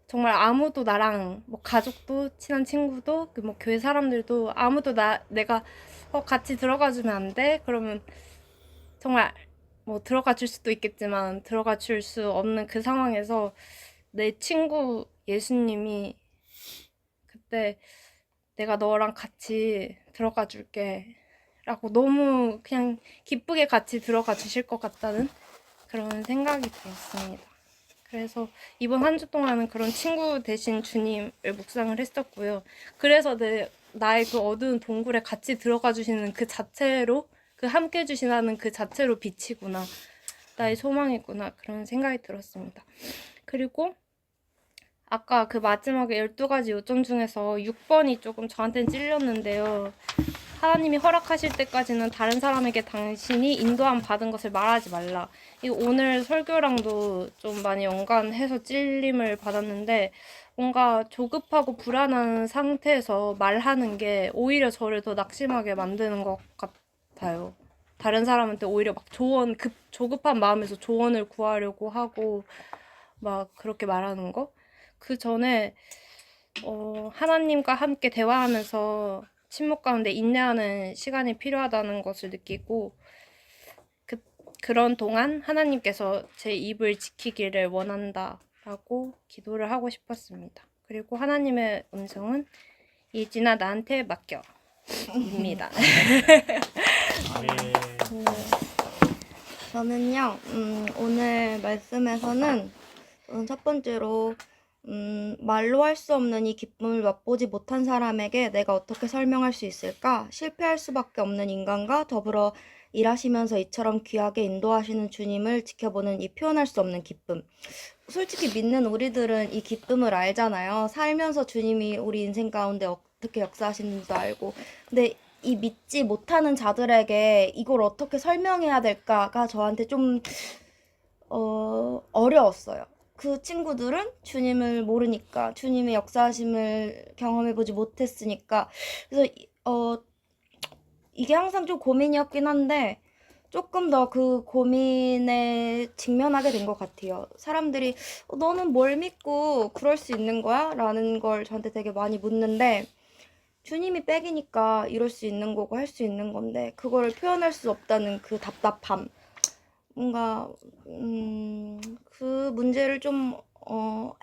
정말 아무도 나랑 뭐 가족도 친한 친구도 뭐 교회 사람들도 아무도 내가 같이 들어가주면 안 돼? 그러면 정말 뭐 들어가 줄 수도 있겠지만 들어가 줄 수 없는 그 상황에서 내 친구 예수님이 그때 내가 너랑 같이 들어가 줄게 라고 너무 그냥 기쁘게 같이 들어가 주실 것 같다는 그런 생각이 들었습니다. 그래서 이번 한 주 동안은 그런 친구 대신 주님을 묵상을 했었고요. 그래서 나의 그 어두운 동굴에 같이 들어가 주시는 그 자체로, 그 함께 해주시는 그 자체로 빛이구나, 나의 소망이구나, 그런 생각이 들었습니다. 그리고 아까 그 마지막에 12가지 요점 중에서 6번이 조금 저한테는 찔렸는데요. 하나님이 허락하실 때까지는 다른 사람에게 당신이 인도함 받은 것을 말하지 말라. 이거 오늘 설교랑도 좀 많이 연관해서 찔림을 받았는데, 뭔가 조급하고 불안한 상태에서 말하는 게 오히려 저를 더 낙심하게 만드는 것 같아요. 다른 사람한테 오히려 막 조급한 마음에서 조언을 구하려고 하고 막 그렇게 말하는 거. 그 전에 하나님과 함께 대화하면서 침묵 가운데 인내하는 시간이 필요하다는 것을 느끼고, 그런 동안 하나님께서 제 입을 지키기를 원한다라고 기도를 하고 싶었습니다. 그리고 하나님의 음성은 이진아 나한테 맡겨 입니다. 저는요, 오늘 말씀에서는 첫 번째로 말로 할 수 없는 이 기쁨을 맛보지 못한 사람에게 내가 어떻게 설명할 수 있을까? 실패할 수밖에 없는 인간과 더불어 일하시면서 이처럼 귀하게 인도하시는 주님을 지켜보는 이 표현할 수 없는 기쁨. 솔직히 믿는 우리들은 이 기쁨을 알잖아요. 살면서 주님이 우리 인생 가운데 어떻게 역사하시는지도 알고. 근데 이 믿지 못하는 자들에게 이걸 어떻게 설명해야 될까가 저한테 좀 어려웠어요. 그 친구들은 주님을 모르니까, 주님의 역사하심을 경험해보지 못했으니까. 그래서 이게 항상 좀 고민이었긴 한데 조금 더 그 고민에 직면하게 된 것 같아요. 사람들이 너는 뭘 믿고 그럴 수 있는 거야? 라는 걸 저한테 되게 많이 묻는데, 주님이 백이니까 이럴 수 있는 거고 할 수 있는 건데 그걸 표현할 수 없다는 그 답답함, 뭔가 그 문제를 좀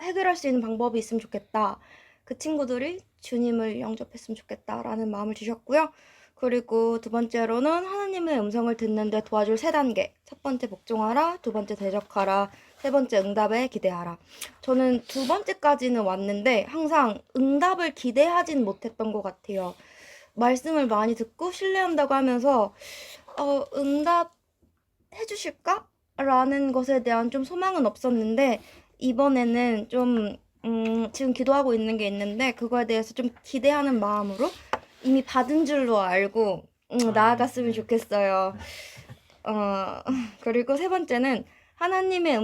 해결할 수 있는 방법이 있으면 좋겠다. 그 친구들이 주님을 영접했으면 좋겠다라는 마음을 주셨고요. 그리고 두 번째로는 하나님의 음성을 듣는데 도와줄 3단계. 첫 번째 복종하라, 두 번째 대적하라, 세 번째 응답에 기대하라. 저는 두 번째까지는 왔는데 항상 응답을 기대하진 못했던 것 같아요. 말씀을 많이 듣고 신뢰한다고 하면서 응답 해주실까? 라는 것에 대한 좀 소망은 없었는데, 이번에는 좀 지금 기도하고 있는 게 있는데 그거에 대해서 좀 기대하는 마음으로 이미 받은 줄로 알고 나아갔으면 좋겠어요. 그리고 세 번째는 하나님의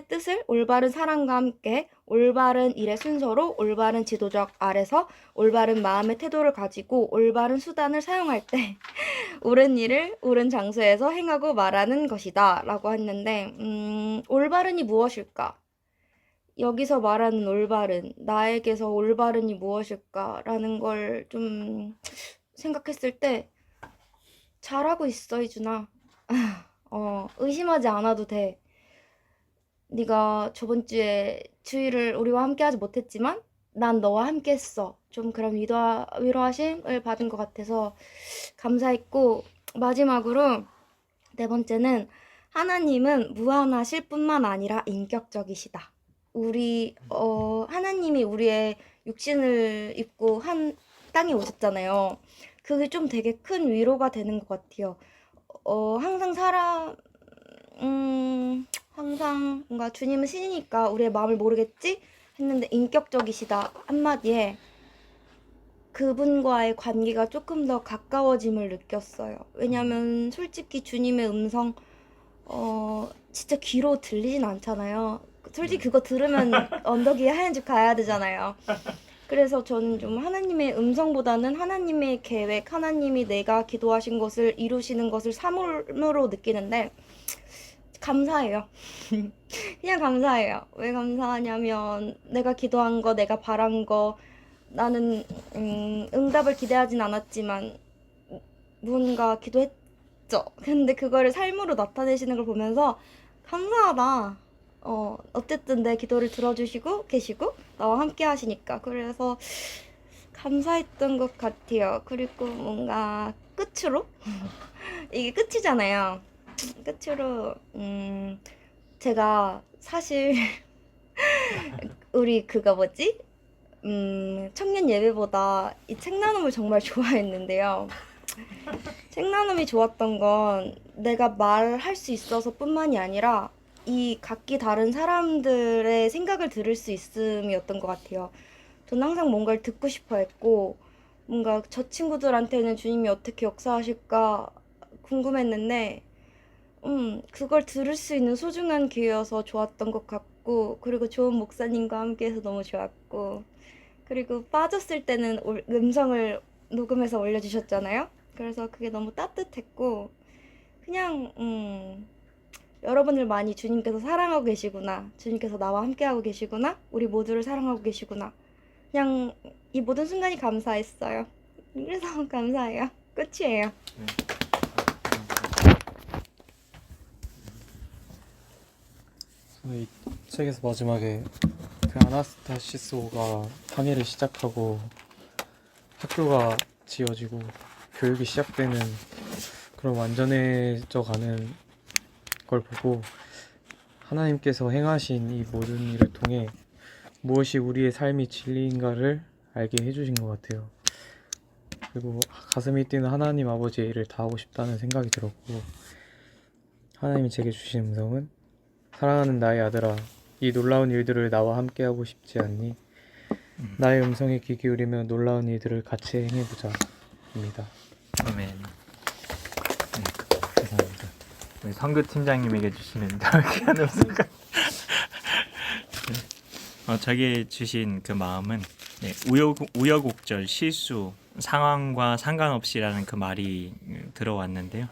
뜻을 올바른 사랑과 함께 올바른 일의 순서로 올바른 지도적 아래서 올바른 마음의 태도를 가지고 올바른 수단을 사용할 때 옳은 일을 옳은 장소에서 행하고 말하는 것이다 라고 했는데, 올바른이 무엇일까? 여기서 말하는 올바른, 나에게서 올바른이 무엇일까라는 걸 좀 생각했을 때, 잘하고 있어 이준아. 의심하지 않아도 돼. 네가 저번 주에 주일을 우리와 함께 하지 못했지만 난 너와 함께 했어. 좀 그런 위로하심을 받은 것 같아서 감사했고, 마지막으로 네 번째는 하나님은 무한하실 뿐만 아니라 인격적이시다. 하나님이 우리의 육신을 입고 한 땅에 오셨잖아요. 그게 좀 되게 큰 위로가 되는 것 같아요. 항상 뭔가 주님은 신이니까 우리의 마음을 모르겠지? 했는데 인격적이시다 한마디에 그분과의 관계가 조금 더 가까워짐을 느꼈어요. 왜냐면 솔직히 주님의 음성 진짜 귀로 들리진 않잖아요. 솔직히 그거 들으면 언덕 위에 하얀 집 가야 되잖아요. 그래서 저는 좀 하나님의 음성보다는 하나님의 계획, 하나님이 내가 기도하신 것을 이루시는 것을 사물로 느끼는데 감사해요. 그냥 감사해요. 왜 감사하냐면 내가 기도한 거, 내가 바란 거, 나는 응답을 기대하진 않았지만 무언가 있죠. 근데 그거를 삶으로 나타내시는 걸 보면서 감사하다. 어쨌든 내 기도를 들어주시고 계시고 나와 함께 하시니까 그래서 감사했던 것 같아요. 그리고 뭔가 끝으로 이게 끝이잖아요. 끝으로 제가 사실 우리 그거 뭐지? 청년 예배보다 이 책 나눔을 정말 좋아했는데요. 책 나눔이 좋았던 건 내가 말할 수 있어서 뿐만이 아니라 이 각기 다른 사람들의 생각을 들을 수 있음이었던 것 같아요. 전 항상 뭔가를 듣고 싶어 했고, 뭔가 저 친구들한테는 주님이 어떻게 역사하실까 궁금했는데, 그걸 들을 수 있는 소중한 기회여서 좋았던 것 같고, 그리고 좋은 목사님과 함께해서 너무 좋았고, 그리고 빠졌을 때는 음성을 녹음해서 올려주셨잖아요. 그래서 그게 너무 따뜻했고, 그냥 여러분을 많이 주님께서 사랑하고 계시구나, 주님께서 나와 함께하고 계시구나, 우리 모두를 사랑하고 계시구나, 그냥 이 모든 순간이 감사했어요. 그래서 감사해요. 끝이에요. 이 책에서 마지막에 그 아나스타시스호가 항해를 시작하고 학교가 지어지고 교육이 시작되는 그런 완전해져 가는 걸 보고 하나님께서 행하신 이 모든 일을 통해 무엇이 우리의 삶이 진리인가를 알게 해주신 것 같아요. 그리고 가슴이 뛰는 하나님 아버지의 일을 다 하고 싶다는 생각이 들었고, 하나님이 제게 주신 음성은 사랑하는 나의 아들아, 이 놀라운 일들을 나와 함께 하고 싶지 않니? 나의 음성에 귀 기울이며 놀라운 일들을 같이 행해보자 입니다. 아멘. 네, 감사합니다. 우리 선교 팀장님에게 주시는 귀한 음성가. 저에게 주신 그 마음은 우여곡절, 실수, 상황과 상관없이라는 그 말이 들어왔는데요.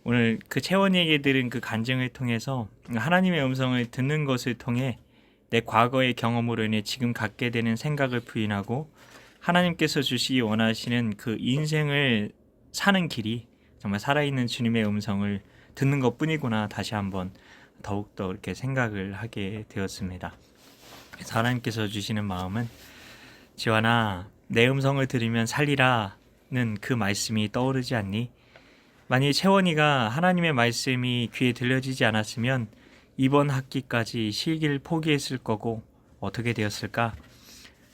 오늘 그 채원이에게 들은 그 간증을 통해서 하나님의 음성을 듣는 것을 통해 내 과거의 경험으로 인해 지금 갖게 되는 생각을 부인하고 하나님께서 주시기 원하시는 그 인생을 사는 길이 정말 살아있는 주님의 음성을 듣는 것뿐이구나 다시 한번 더욱더 이렇게 생각을 하게 되었습니다. 그래서 하나님께서 주시는 마음은 지환아, 내 음성을 들으면 살리라는 그 말씀이 떠오르지 않니? 만일 채원이가 하나님의 말씀이 귀에 들려지지 않았으면 이번 학기까지 실기를 포기했을 거고 어떻게 되었을까?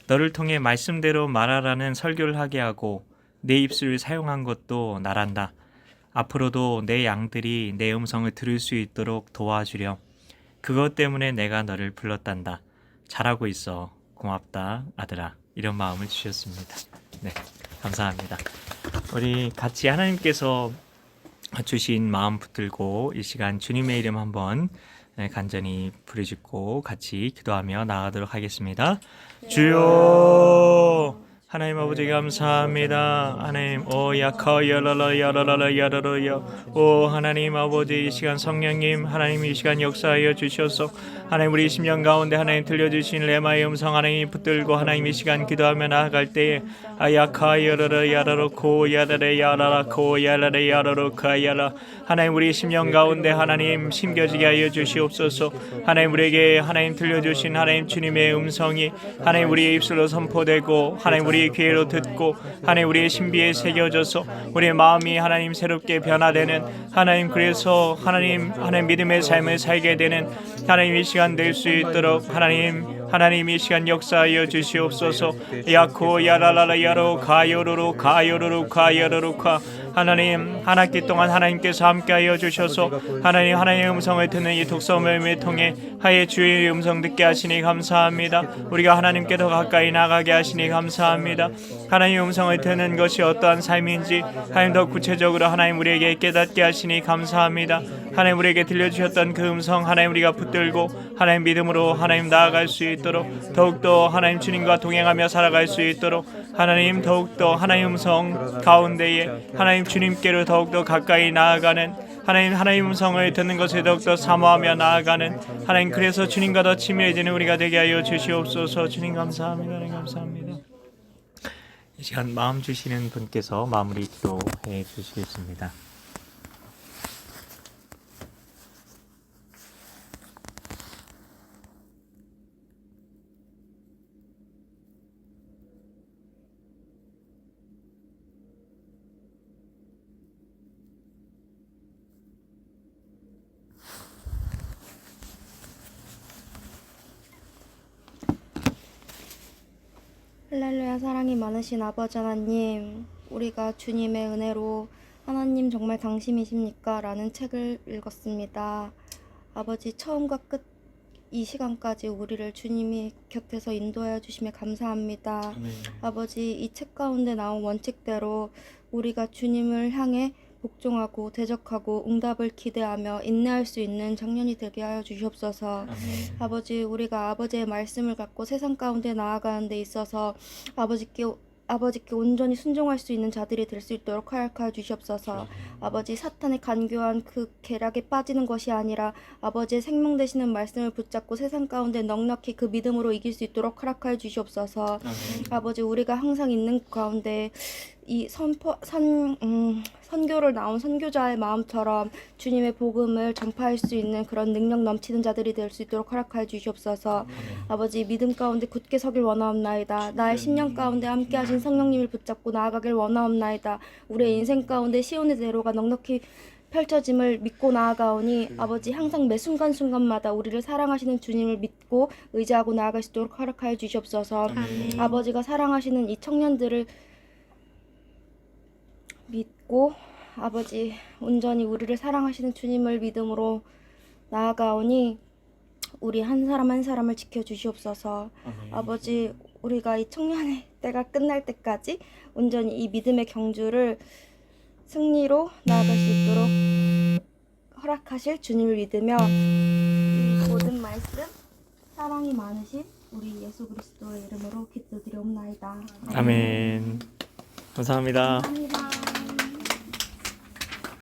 너를 통해 말씀대로 말하라는 설교를 하게 하고 내 입술을 사용한 것도 나란다. 앞으로도 내 양들이 내 음성을 들을 수 있도록 도와주렴. 그것 때문에 내가 너를 불렀단다. 잘하고 있어. 고맙다, 아들아. 이런 마음을 주셨습니다. 네, 감사합니다. 우리 같이 하나님께서 주신 마음 붙들고 이 시간 주님의 이름 한번 간절히 부르짖고 같이 기도하며 나아가도록 하겠습니다. 주여, 하나님 아버지 감사합니다. 하나님 오 하나님 아버지, 이 시간 성령님 하나님 이 시간 역사하여 주셔서 하나님 우리 심령 가운데 하나님 들려주신 레마의 음성 하나님 붙들고 하나님 이 시간 기도하며 나아갈 때에 하나님 우리 심령 가운데 하나님 심겨지게 하여 주시옵소서. 하나님 우리에게 하나님 들려주신 하나님 주님의 음성이 하나님 우리의 입술로 선포되고 하나님 우리의 귀로 듣고 하나님 우리의 신비에 새겨져서 우리의 마음이 하나님 새롭게 변화되는 하나님, 그래서 하나님 믿음의 삶을 살게 되는 하나님 이 시간 될 수 있도록 하나님 이 시간 역사하여 주시옵소서. 야코 야라라라 야로 가요로로 가요로로카 하나님 한 학기 동안 하나님께서 함께하여 주셔서 하나님의 음성을 듣는 이 독서모임을 통해 하의 주의 음성 듣게 하시니 감사합니다. 우리가 하나님께 더 가까이 나가게 하시니 감사합니다. 하나님의 음성을 듣는 것이 어떠한 삶인지 하나님 더 구체적으로 하나님 우리에게 깨닫게 하시니 감사합니다. 하나님 우리에게 들려주셨던 그 음성 하나님 우리가 붙들고 하나님 믿음으로 하나님 나아갈 수 있도록 더욱더 하나님 주님과 동행하며 살아갈 수 있도록 하나님 더욱더 하나님 음성 가운데에 하나님 주님께로 더욱더 가까이 나아가는 하나님 음성을 듣는 것에 더욱더 사모하며 나아가는 하나님, 그래서 주님과 더 친밀해지는 우리가 되게 하여 주시옵소서. 주님 감사합니다. 하나님 감사합니다. 이 시간 마음 주시는 분께서 마무리 기도해 주시겠습니다. 정말 사랑이 많으신 아버지 하나님, 우리가 주님의 은혜로 하나님 정말 당신이십니까? 라는 책을 읽었습니다. 아버지 처음과 끝 이 시간까지 우리를 주님이 곁에서 인도하여 주심에 감사합니다. 아버지 이 책 가운데 나온 원칙대로 우리가 주님을 향해 복종하고 대적하고 응답을 기대하며 인내할 수 있는 청년이 되게 하여 주시옵소서. 아버지 우리가 아버지의 말씀을 갖고 세상 가운데 나아가는 데 있어서 아버지께 온전히 순종할 수 있는 자들이 될 수 있도록 허락하여 주시옵소서. 아버지 사탄의 간교한 그 계략에 빠지는 것이 아니라 아버지의 생명 되시는 말씀을 붙잡고 세상 가운데 넉넉히 그 믿음으로 이길 수 있도록 허락하여 주시옵소서. 아버지 우리가 항상 있는 가운데 이 선교를 나온 선교자의 마음처럼 주님의 복음을 전파할 수 있는 그런 능력 넘치는 자들이 될 수 있도록 허락하여 주시옵소서. 아버지 믿음 가운데 굳게 서길 원하옵나이다. 나의 10년 가운데 함께 하신 성령님을 붙잡고 나아가길 원하옵나이다. 우리의 인생 가운데 시온의 대로가 넉넉히 펼쳐짐을 믿고 나아가오니 아버지 항상 매 순간순간마다 우리를 사랑하시는 주님을 믿고 의지하고 나아갈 수 있도록 허락하여 주시옵소서. 아버지가 사랑하시는 이 청년들을 믿고 아버지 온전히 우리를 사랑하시는 주님을 믿음으로 나아가오니 우리 한 사람 한 사람을 지켜주시옵소서. 아버지 우리가 이 청년의 때가 끝날 때까지 온전히 이 믿음의 경주를 승리로 나아갈 수 있도록 허락하실 주님을 믿으며 이 모든 말씀 사랑이 많으신 우리 예수 그리스도의 이름으로 기도드리옵나이다. 아멘. 감사합니다. 감사합니다.